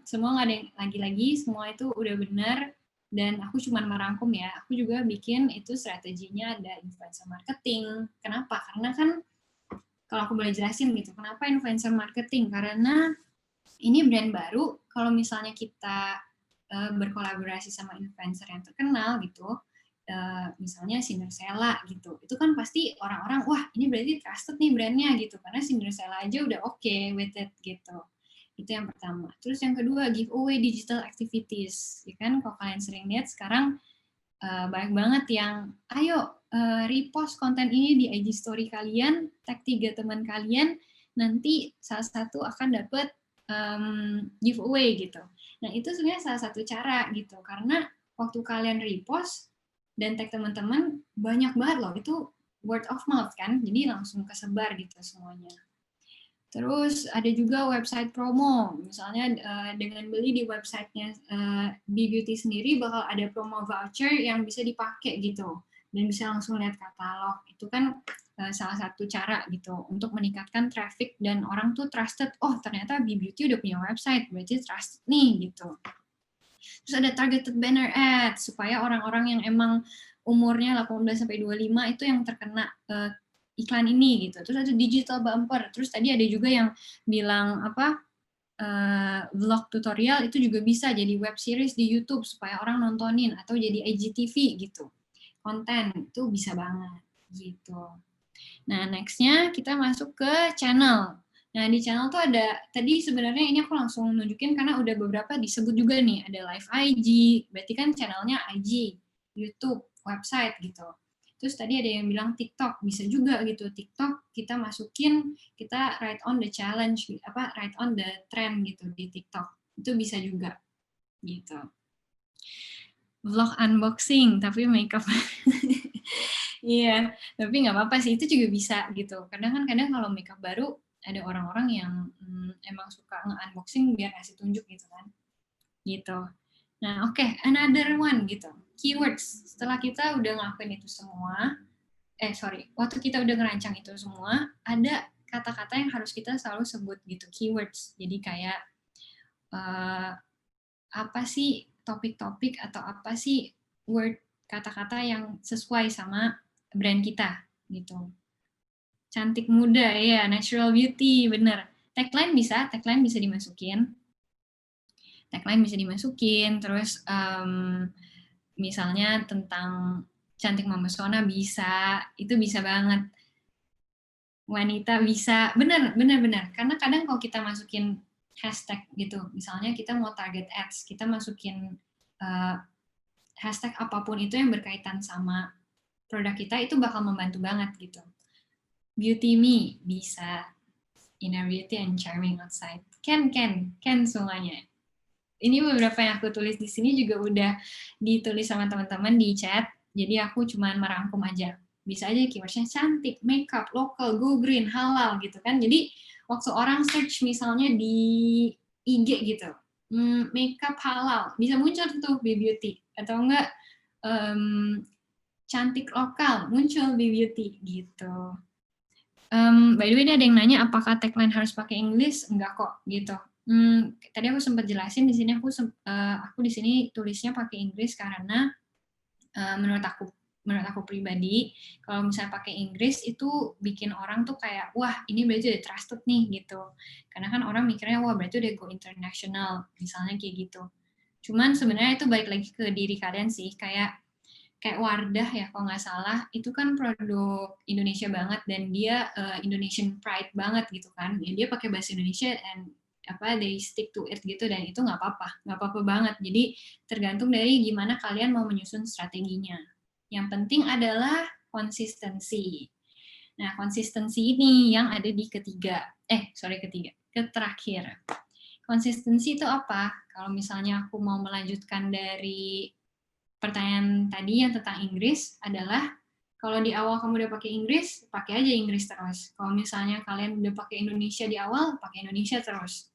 Semua nggak ada yang lagi-lagi, semua itu udah benar. Dan aku cuma merangkum ya, aku juga bikin itu strateginya ada influencer marketing. Kenapa? Karena kan, kalau aku boleh jelasin gitu, kenapa influencer marketing? Karena ini brand baru, kalau misalnya kita berkolaborasi sama influencer yang terkenal gitu, misalnya Cinderella gitu, itu kan pasti orang-orang, wah ini berarti trusted nih brandnya gitu, karena Cinderella aja udah oke with it gitu. Itu yang pertama. Terus yang kedua, giveaway digital activities. Ya kan, kalau kalian sering lihat sekarang banyak banget yang, ayo repost konten ini di IG story kalian, tag 3 teman kalian, nanti salah satu akan dapat giveaway gitu. Nah itu sebenarnya salah satu cara gitu, karena waktu kalian repost dan tag teman-teman, banyak banget loh, itu word of mouth kan, jadi langsung kesebar gitu semuanya. Terus ada juga website promo, misalnya dengan beli di websitenya B-Beauty sendiri bakal ada promo voucher yang bisa dipakai gitu, dan bisa langsung lihat katalog. Itu kan salah satu cara gitu untuk meningkatkan traffic dan orang tuh trusted, oh ternyata B-Beauty udah punya website, berarti trusted nih gitu. Terus ada targeted banner ads, supaya orang-orang yang emang umurnya 18-25 itu yang terkena iklan ini gitu. Terus ada digital bumper. Terus tadi ada juga yang bilang vlog tutorial itu juga bisa jadi web series di YouTube supaya orang nontonin, atau jadi IGTV gitu. Konten itu bisa banget gitu. Nah, next-nya kita masuk ke channel. Nah, di channel tuh ada, tadi sebenarnya ini aku langsung nunjukin karena udah beberapa disebut juga nih, ada live IG, berarti kan channelnya IG, YouTube, website gitu. Terus tadi ada yang bilang TikTok, bisa juga gitu. TikTok kita masukin, kita write on the challenge, write on the trend gitu di TikTok. Itu bisa juga gitu. Vlog unboxing, tapi makeup. Iya, tapi nggak apa-apa sih, itu juga bisa gitu. Kadang kalau makeup baru, ada orang-orang yang emang suka nge-unboxing biar ngasih tunjuk gitu kan. Gitu. Nah, oke, another one gitu. Keywords. Setelah kita udah ngelakuin itu semua, waktu kita udah ngerancang itu semua, ada kata-kata yang harus kita selalu sebut gitu, keywords. Jadi kayak apa sih topik-topik atau apa sih word kata-kata yang sesuai sama brand kita gitu. Cantik muda, ya, natural beauty, bener. Tagline bisa dimasukin. Terus misalnya tentang cantik memesona bisa, itu bisa banget. Wanita bisa, bener. Karena kadang kalau kita masukin hashtag gitu, misalnya kita mau target ads, kita masukin hashtag apapun itu yang berkaitan sama produk kita, itu bakal membantu banget gitu. Beauty me bisa, inner beauty and charming outside. Can semuanya. Ini beberapa yang aku tulis di sini juga udah ditulis sama teman-teman di chat, jadi aku cuman merangkum aja. Bisa aja keywordsnya cantik, makeup, local, go green, halal gitu kan. Jadi waktu orang search misalnya di IG gitu, makeup halal, bisa muncul tuh B-Beauty. Atau enggak cantik lokal, muncul B-Beauty gitu. By the way, ini ada yang nanya apakah tagline harus pakai English? Enggak kok, gitu. Tadi aku sempat jelasin di sini, aku di sini tulisnya pakai Inggris karena menurut aku pribadi, kalau misalnya pakai Inggris itu bikin orang tuh kayak, wah ini berarti udah trusted nih gitu. Karena kan orang mikirnya, wah berarti udah go international, misalnya kayak gitu. Cuman sebenarnya itu balik lagi ke diri kalian sih, kayak Wardah ya kalau nggak salah, itu kan produk Indonesia banget dan dia Indonesian pride banget gitu kan. Ya, dia pakai bahasa Indonesia and they stick to it gitu, dan itu nggak apa-apa banget. Jadi tergantung dari gimana kalian mau menyusun strateginya. Yang penting adalah konsistensi. Nah, konsistensi ini yang ada di terakhir. Konsistensi itu apa? Kalau misalnya aku mau melanjutkan dari pertanyaan tadi yang tentang Inggris adalah, kalau di awal kamu udah pakai Inggris, pakai aja Inggris terus. Kalau misalnya kalian udah pakai Indonesia di awal, pakai Indonesia terus.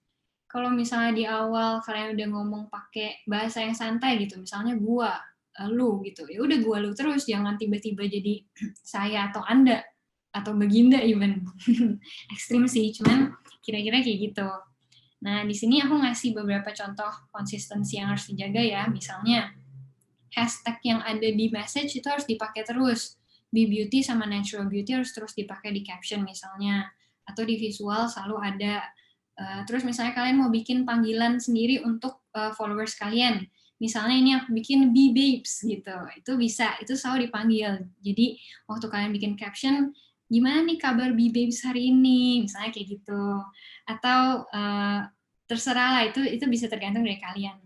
Kalau misalnya di awal kalian udah ngomong pakai bahasa yang santai gitu, misalnya gua, lu gitu, ya udah gua lu terus, jangan tiba-tiba jadi saya atau Anda atau Baginda even. Ekstrim sih, cuman kira-kira kayak gitu. Nah, di sini aku ngasih beberapa contoh konsistensi yang harus dijaga ya, misalnya hashtag yang ada di message itu harus dipakai terus. B-Beauty sama Natural Beauty harus terus dipakai di caption misalnya. Atau di visual selalu ada. Terus misalnya kalian mau bikin panggilan sendiri untuk followers kalian. Misalnya ini aku bikin B-Babes gitu. Itu bisa, itu selalu dipanggil. Jadi waktu kalian bikin caption, gimana nih kabar B-Babes hari ini? Misalnya kayak gitu. Atau terserah lah, itu bisa tergantung dari kalian.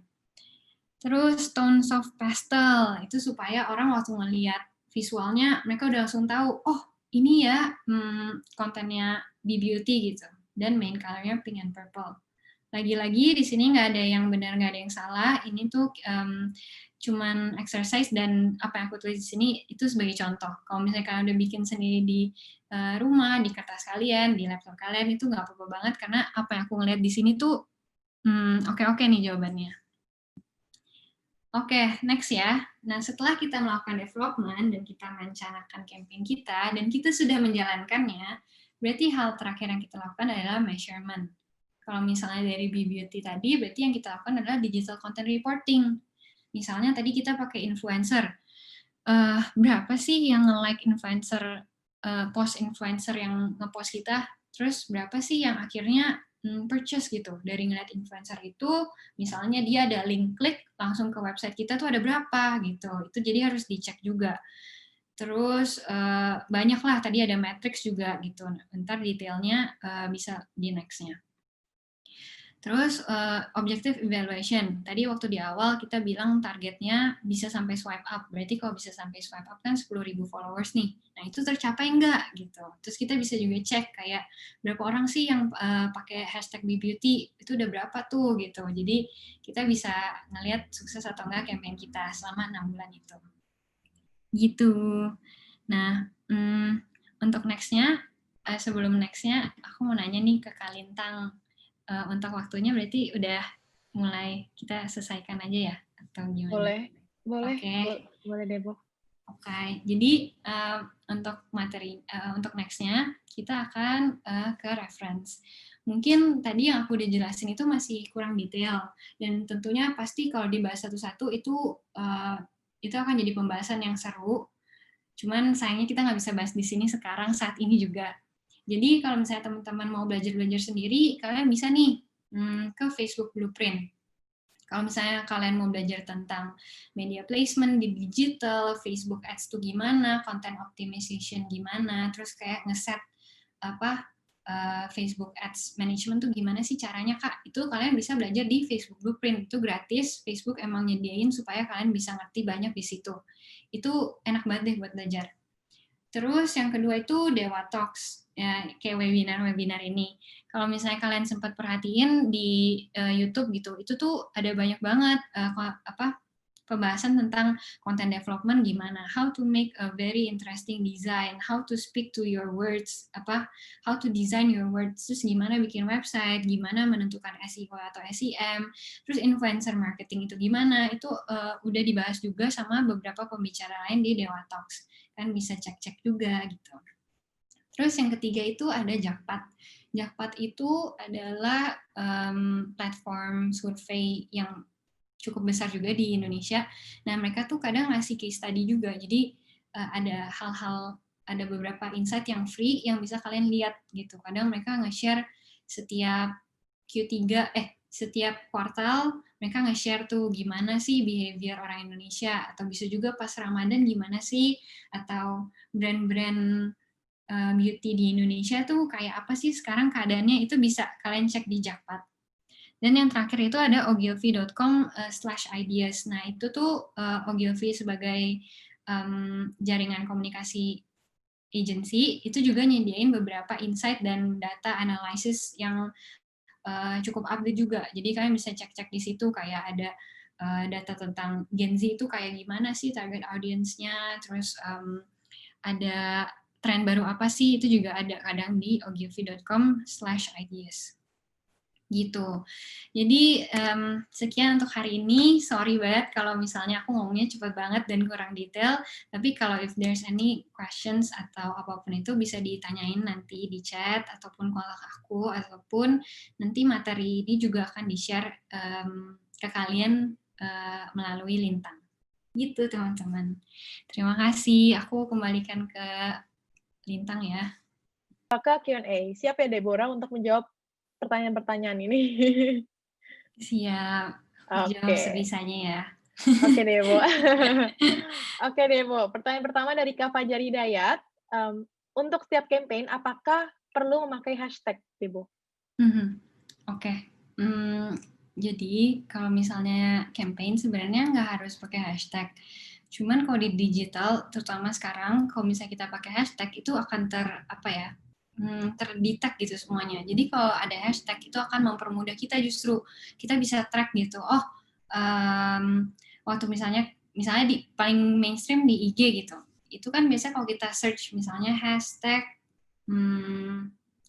Terus tones of pastel, itu supaya orang waktu ngelihat visualnya, mereka udah langsung tahu, oh ini ya kontennya B-Beauty gitu. Dan main colornya pink and purple. Lagi-lagi di sini nggak ada yang benar, nggak ada yang salah. Ini tuh cuman exercise, dan apa yang aku tulis di sini itu sebagai contoh. Kalau misalnya kalian udah bikin sendiri di rumah, di kertas kalian, di laptop kalian, itu nggak apa-apa banget, karena apa yang aku ngeliat di sini tuh oke-oke nih jawabannya. Oke, next ya. Nah, setelah kita melakukan development dan kita merencanakan campaign kita, dan kita sudah menjalankannya, berarti hal terakhir yang kita lakukan adalah measurement. Kalau misalnya dari B-Beauty tadi, berarti yang kita lakukan adalah digital content reporting. Misalnya tadi kita pakai influencer. Berapa sih yang nge-like influencer, post influencer yang nge-post kita, terus berapa sih yang akhirnya purchase gitu. Dari ngeliat influencer itu, misalnya dia ada link klik, langsung ke website kita tuh ada berapa gitu. Itu jadi harus dicek juga. Terus banyak lah, tadi ada matrix juga gitu. Ntar detailnya bisa di next-nya. Terus objective evaluation. Tadi waktu di awal kita bilang targetnya bisa sampai swipe up. Berarti kalau bisa sampai swipe up kan 10.000 followers nih. Nah itu tercapai enggak gitu. Terus kita bisa juga cek kayak berapa orang sih yang pakai hashtag B-Beauty, itu udah berapa tuh gitu. Jadi kita bisa ngelihat sukses atau enggak campaign kita selama 6 bulan itu. Gitu. Nah untuk next-nya, sebelum next-nya aku mau nanya nih ke Kak Lintang. Untuk waktunya berarti udah mulai kita selesaikan aja ya, atau gimana? Boleh. Oke. Boleh deh, Bu. Oke, jadi untuk materi, untuk next-nya kita akan ke reference. Mungkin tadi yang aku udah jelasin itu masih kurang detail, dan tentunya pasti kalau dibahas satu-satu itu akan jadi pembahasan yang seru. Cuman sayangnya kita nggak bisa bahas di sini sekarang saat ini juga. Jadi kalau misalnya teman-teman mau belajar sendiri, kalian bisa nih ke Facebook Blueprint. Kalau misalnya kalian mau belajar tentang media placement di digital, Facebook Ads itu gimana, content optimization gimana, terus kayak ngeset Facebook Ads Management tuh gimana sih caranya, Kak? Itu kalian bisa belajar di Facebook Blueprint. Itu gratis, Facebook emang nyediain supaya kalian bisa ngerti banyak di situ. Itu enak banget deh buat belajar. Terus yang kedua itu Dewa Talks, ya, kayak webinar ini. Kalau misalnya kalian sempat perhatiin di YouTube gitu, itu tuh ada banyak banget pembahasan tentang content development gimana, how to make a very interesting design, how to speak to your words, how to design your words, terus gimana bikin website, gimana menentukan SEO atau SEM, terus influencer marketing itu gimana, itu udah dibahas juga sama beberapa pembicara lain di Dewa Talks. Kan bisa cek-cek juga gitu. Terus yang ketiga itu ada Jakpat. Jakpat itu adalah platform survei yang cukup besar juga di Indonesia. Nah mereka tuh kadang ngasih case study juga. Jadi ada beberapa insight yang free yang bisa kalian lihat gitu. Kadang mereka nge-share setiap setiap kuartal mereka nge-share tuh gimana sih behavior orang Indonesia, atau bisa juga pas Ramadan gimana sih, atau brand-brand beauty di Indonesia tuh kayak apa sih sekarang keadaannya, itu bisa kalian cek di Jakpat. Dan yang terakhir itu ada ogilvy.com/ideas. Nah itu tuh Ogilvy sebagai jaringan komunikasi agency itu juga nyediain beberapa insight dan data analysis yang cukup update juga. Jadi kalian bisa cek-cek di situ kayak ada data tentang Gen Z itu kayak gimana sih target audience-nya, terus ada tren baru apa sih, itu juga ada kadang di ogilvy.com/ideas. Gitu. Jadi sekian untuk hari ini. Sorry banget kalau misalnya aku ngomongnya cepat banget dan kurang detail, tapi kalau if there's any questions atau apapun itu bisa ditanyain nanti di chat ataupun kontak aku, ataupun nanti materi ini juga akan di-share ke kalian melalui Lintang. Gitu teman-teman. Terima kasih. Aku kembalikan ke Lintang ya. Ke Q&A. Siap ya Deborah untuk menjawab pertanyaan-pertanyaan ini? Siap. Jawab sebisanya ya. Oke Debo. Oke Debo. Pertanyaan pertama dari Kak Fajar Hidayat. Untuk setiap campaign, apakah perlu memakai hashtag, Debo? Oke. Jadi kalau misalnya campaign sebenarnya nggak harus pakai hashtag. Cuman kalau di digital, terutama sekarang, kalau misalnya kita pakai hashtag itu akan terdetek gitu semuanya. Jadi kalau ada hashtag itu akan mempermudah kita, justru kita bisa track gitu. Waktu misalnya di paling mainstream di IG gitu. Itu kan biasanya kalau kita search misalnya hashtag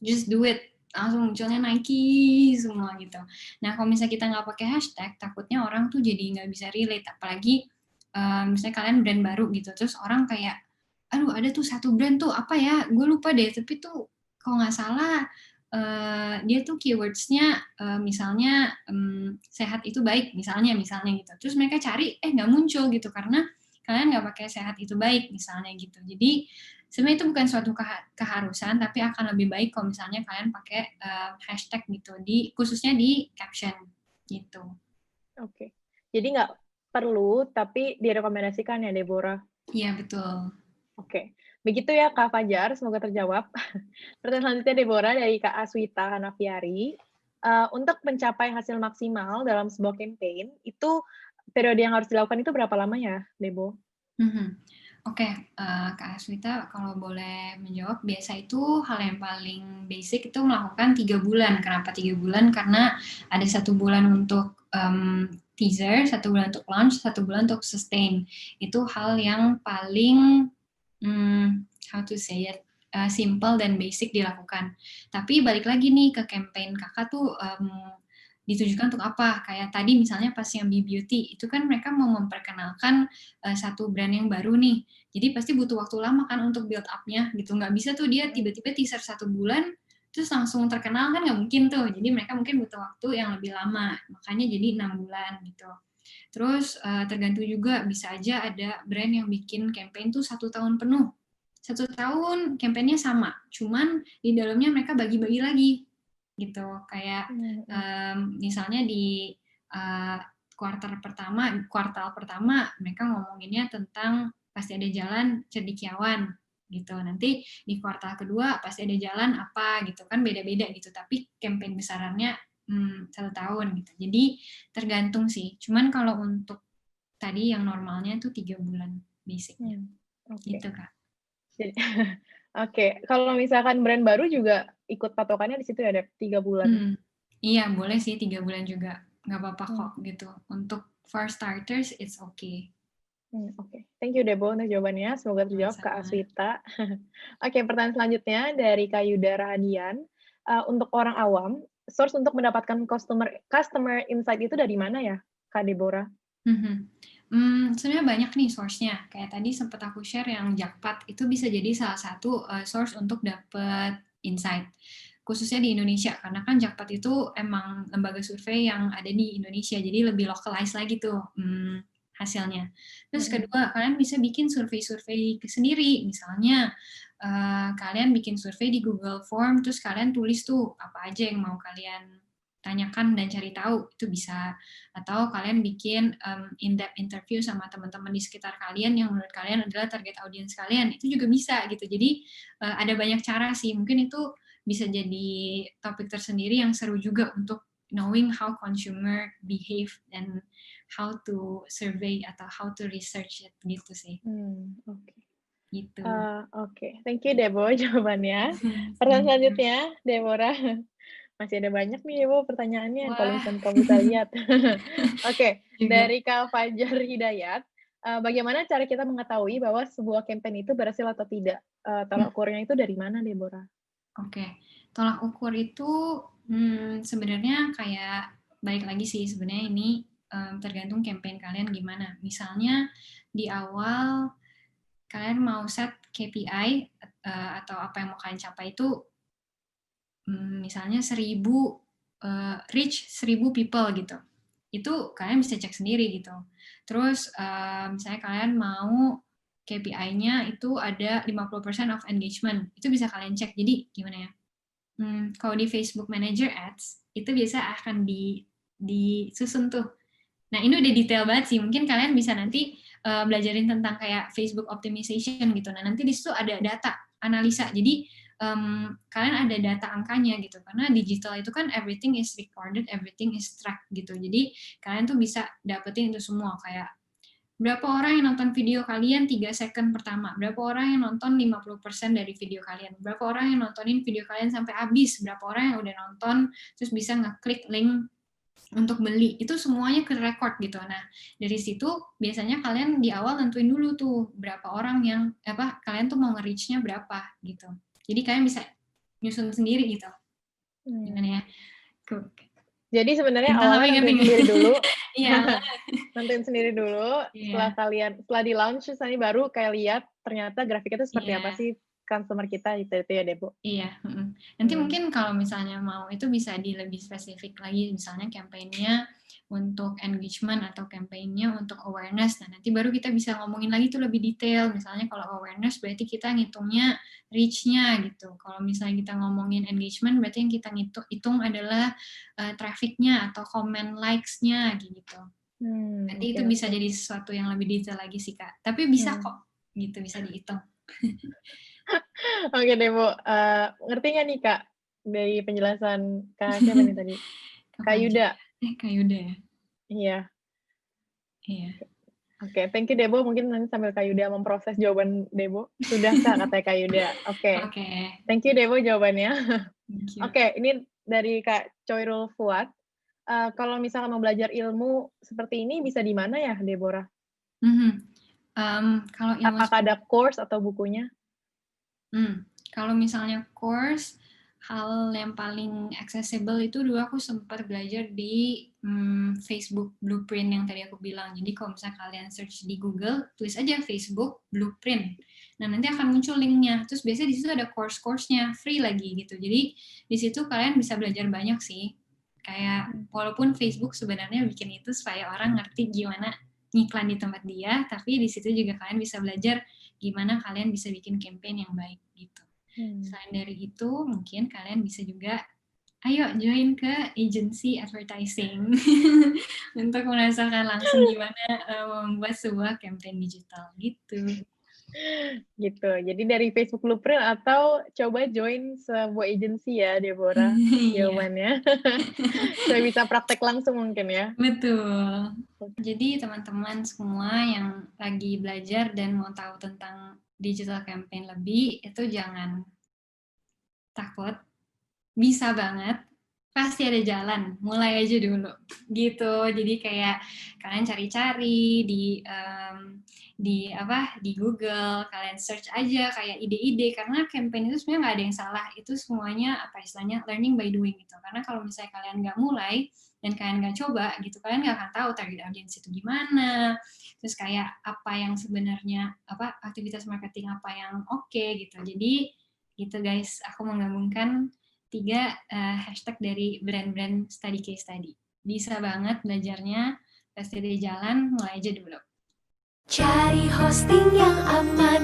just do it, langsung munculnya Nike semua gitu. Nah kalau misalnya kita nggak pakai hashtag, takutnya orang tuh jadi nggak bisa relate. Apalagi misalnya kalian brand baru gitu, terus orang kayak, aduh ada tuh satu brand tuh apa ya, gue lupa deh, tapi tuh kalau nggak salah dia tuh keywords-nya misalnya sehat itu baik, misalnya gitu. Terus mereka cari, nggak muncul gitu, karena kalian nggak pakai sehat itu baik, misalnya gitu. Jadi sebenarnya itu bukan suatu keharusan, tapi akan lebih baik kalau misalnya kalian pakai hashtag gitu, khususnya di caption gitu. Oke. Jadi nggak perlu, tapi direkomendasikan ya, Deborah? Iya, betul. Oke. Begitu ya, Kak Fajar. Semoga terjawab. Pertanyaan selanjutnya, Deborah, dari Kak Aswita Hanafiari. Untuk mencapai hasil maksimal dalam sebuah campaign, itu periode yang harus dilakukan itu berapa lama ya, Debo? Oke, Kak Aswita, kalau boleh menjawab, biasa itu hal yang paling basic itu melakukan 3 bulan. Kenapa 3 bulan? Karena ada 1 bulan untuk teaser, 1 bulan untuk launch, 1 bulan untuk sustain. Itu hal yang paling simple dan basic dilakukan. Tapi balik lagi nih ke campaign kakak tuh ditujukan untuk apa? Kayak tadi misalnya pas yang Beauty, itu kan mereka mau memperkenalkan satu brand yang baru nih. Jadi pasti butuh waktu lama kan untuk build up-nya gitu. Nggak bisa tuh dia tiba-tiba teaser 1 bulan, terus langsung terkenal kan nggak mungkin tuh. Jadi mereka mungkin butuh waktu yang lebih lama. Makanya jadi 6 bulan gitu. Terus tergantung juga, bisa aja ada brand yang bikin campaign tuh 1 tahun penuh. 1 tahun campaign-nya sama, cuman di dalamnya mereka bagi-bagi lagi gitu. Kayak misalnya di kuartal pertama mereka ngomonginnya tentang pasti ada jalan cendekiawan gitu. Nanti di kuartal kedua pasti ada jalan apa gitu kan, beda-beda gitu. Tapi campaign besarannya 1 tahun gitu. Jadi tergantung sih. Cuman kalau untuk tadi yang normalnya tuh 3 bulan basicnya. Gitu, Kak. Oke, kalau misalkan brand baru juga ikut patokannya di situ ya, ada 3 bulan. Iya, boleh sih 3 bulan juga. Nggak apa-apa kok gitu. Untuk for starters, it's okay. Oke. Thank you, Debo, untuk jawabannya. Semoga terjawab, Kak Aswita. Oke, pertanyaan selanjutnya dari Kak Yuda Rahadian. Untuk orang awam, source untuk mendapatkan customer insight itu dari mana ya, Kak Deborah? Sebenarnya banyak nih source-nya. Kayak tadi sempat aku share yang Jakpat, itu bisa jadi salah satu source untuk dapat insight. Khususnya di Indonesia, karena kan Jakpat itu emang lembaga survei yang ada di Indonesia, jadi lebih localized lagi tuh hasilnya. Terus kedua, kalian bisa bikin survei-survei sendiri. Misalnya, kalian bikin survei di Google Form, terus kalian tulis tuh apa aja yang mau kalian tanyakan dan cari tahu, itu bisa. Atau kalian bikin in-depth interview sama teman-teman di sekitar kalian yang menurut kalian adalah target audience kalian, itu juga bisa gitu. Jadi ada banyak cara sih, mungkin itu bisa jadi topik tersendiri yang seru juga untuk knowing how consumer behave and how to survey atau how to research it gitu sih. Oke. Gitu. Oke. Thank you, Debo, jawabannya. Pertanyaan selanjutnya, Deborah. Masih ada banyak nih, Debo, pertanyaannya. Kalau misalnya kamu bisa lihat. Oke. Dari Kak Fajar Hidayat. Bagaimana cara kita mengetahui bahwa sebuah campaign itu berhasil atau tidak? Tolak ukurnya itu dari mana, Deborah? Oke. Tolak ukur itu sebenarnya kayak balik lagi sih, sebenarnya ini tergantung campaign kalian gimana. Misalnya di awal kalian mau set KPI atau apa yang mau kalian capai itu misalnya 1.000 reach 1.000 people gitu. Itu kalian bisa cek sendiri gitu. Terus misalnya kalian mau KPI-nya itu ada 50% of engagement. Itu bisa kalian cek. Jadi gimana ya? Kalau di Facebook Manager Ads, itu biasa akan disusun tuh. Nah, ini udah detail banget sih. Mungkin kalian bisa nanti belajarin tentang kayak Facebook optimization gitu. Nah, nanti di situ ada data, analisa. Jadi kalian ada data angkanya gitu, karena digital itu kan everything is recorded, everything is tracked gitu. Jadi kalian tuh bisa dapetin itu semua, kayak berapa orang yang nonton video kalian 3 second pertama, berapa orang yang nonton 50% dari video kalian, berapa orang yang nontonin video kalian sampai habis, berapa orang yang udah nonton terus bisa ngeklik link untuk beli, itu semuanya ke record gitu. Nah, dari situ biasanya kalian di awal tentuin dulu tuh berapa orang yang kalian tuh mau nge-reach-nya berapa gitu. Jadi kalian bisa nyusun sendiri gitu. Gimana ya? Jadi sebenarnya awalnya nentuin sendiri dulu. Iya. Nentuin sendiri dulu. Setelah di launch misalnya baru kayak lihat ternyata grafiknya itu seperti apa sih customer kita itu ya Debo. Iya. Nanti mungkin kalau misalnya mau itu bisa lebih spesifik lagi, misalnya campaign-nya untuk engagement atau campaign-nya untuk awareness. Nah, nanti baru kita bisa ngomongin lagi tuh lebih detail. Misalnya kalau awareness berarti kita ngitungnya reach-nya gitu. Kalau misalnya kita ngomongin engagement berarti yang kita hitung adalah traffic-nya atau comment likes-nya gitu. Nanti itu bisa jadi sesuatu yang lebih detail lagi sih, Kak. Tapi bisa kok gitu, bisa dihitung. Oke Debo, ngerti nggak nih Kak dari penjelasan Kak siapa nih tadi? Kak Yuda. Kak Yuda ya? Iya. Iya. Oke, thank you Debo. Mungkin nanti sambil Kak Yuda memproses jawaban Debo. Sudah Kak, katanya Kak Yuda. Oke. Thank you Debo jawabannya. Oke, ini dari Kak Choirul Fuad. Kalau misalnya mau belajar ilmu seperti ini bisa di mana ya, Deborah? Kalau ilmu apakah ada course atau bukunya? Kalau misalnya course, hal yang paling accessible itu dulu aku sempat belajar di Facebook Blueprint yang tadi aku bilang. Jadi kalau misalnya kalian search di Google, tulis aja Facebook Blueprint. Nah, nanti akan muncul linknya. Terus biasanya di situ ada course-course-nya, free lagi gitu. Jadi di situ kalian bisa belajar banyak sih. Kayak walaupun Facebook sebenarnya bikin itu supaya orang ngerti gimana ngiklan di tempat dia, tapi di situ juga kalian bisa belajar gimana kalian bisa bikin campaign yang baik gitu. Selain dari itu, mungkin kalian bisa juga, ayo join ke agency advertising untuk merasakan langsung gimana membuat sebuah campaign digital gitu. Gitu. Jadi dari Facebook Blueprint atau coba join sebuah agency ya, Deborah, jawabannya. Saya bisa praktek langsung mungkin ya. Betul. Jadi teman-teman semua yang lagi belajar dan mau tahu tentang digital campaign lebih, itu jangan takut. Bisa banget. Pasti ada jalan. Mulai aja dulu. Gitu. Jadi kayak kalian cari-cari di Google, kalian search aja kayak ide-ide, karena campaign itu sebenarnya nggak ada yang salah, itu semuanya istilahnya learning by doing gitu. Karena kalau misalnya kalian nggak mulai dan kalian nggak coba gitu, kalian nggak akan tahu target audience itu gimana, terus kayak apa yang sebenarnya aktivitas marketing apa yang oke gitu. Jadi gitu guys, aku menggabungkan 3 hashtag dari brand-brand study case study. Bisa banget belajarnya, pasti ada jalan, mulai aja dulu. Cari hosting yang aman,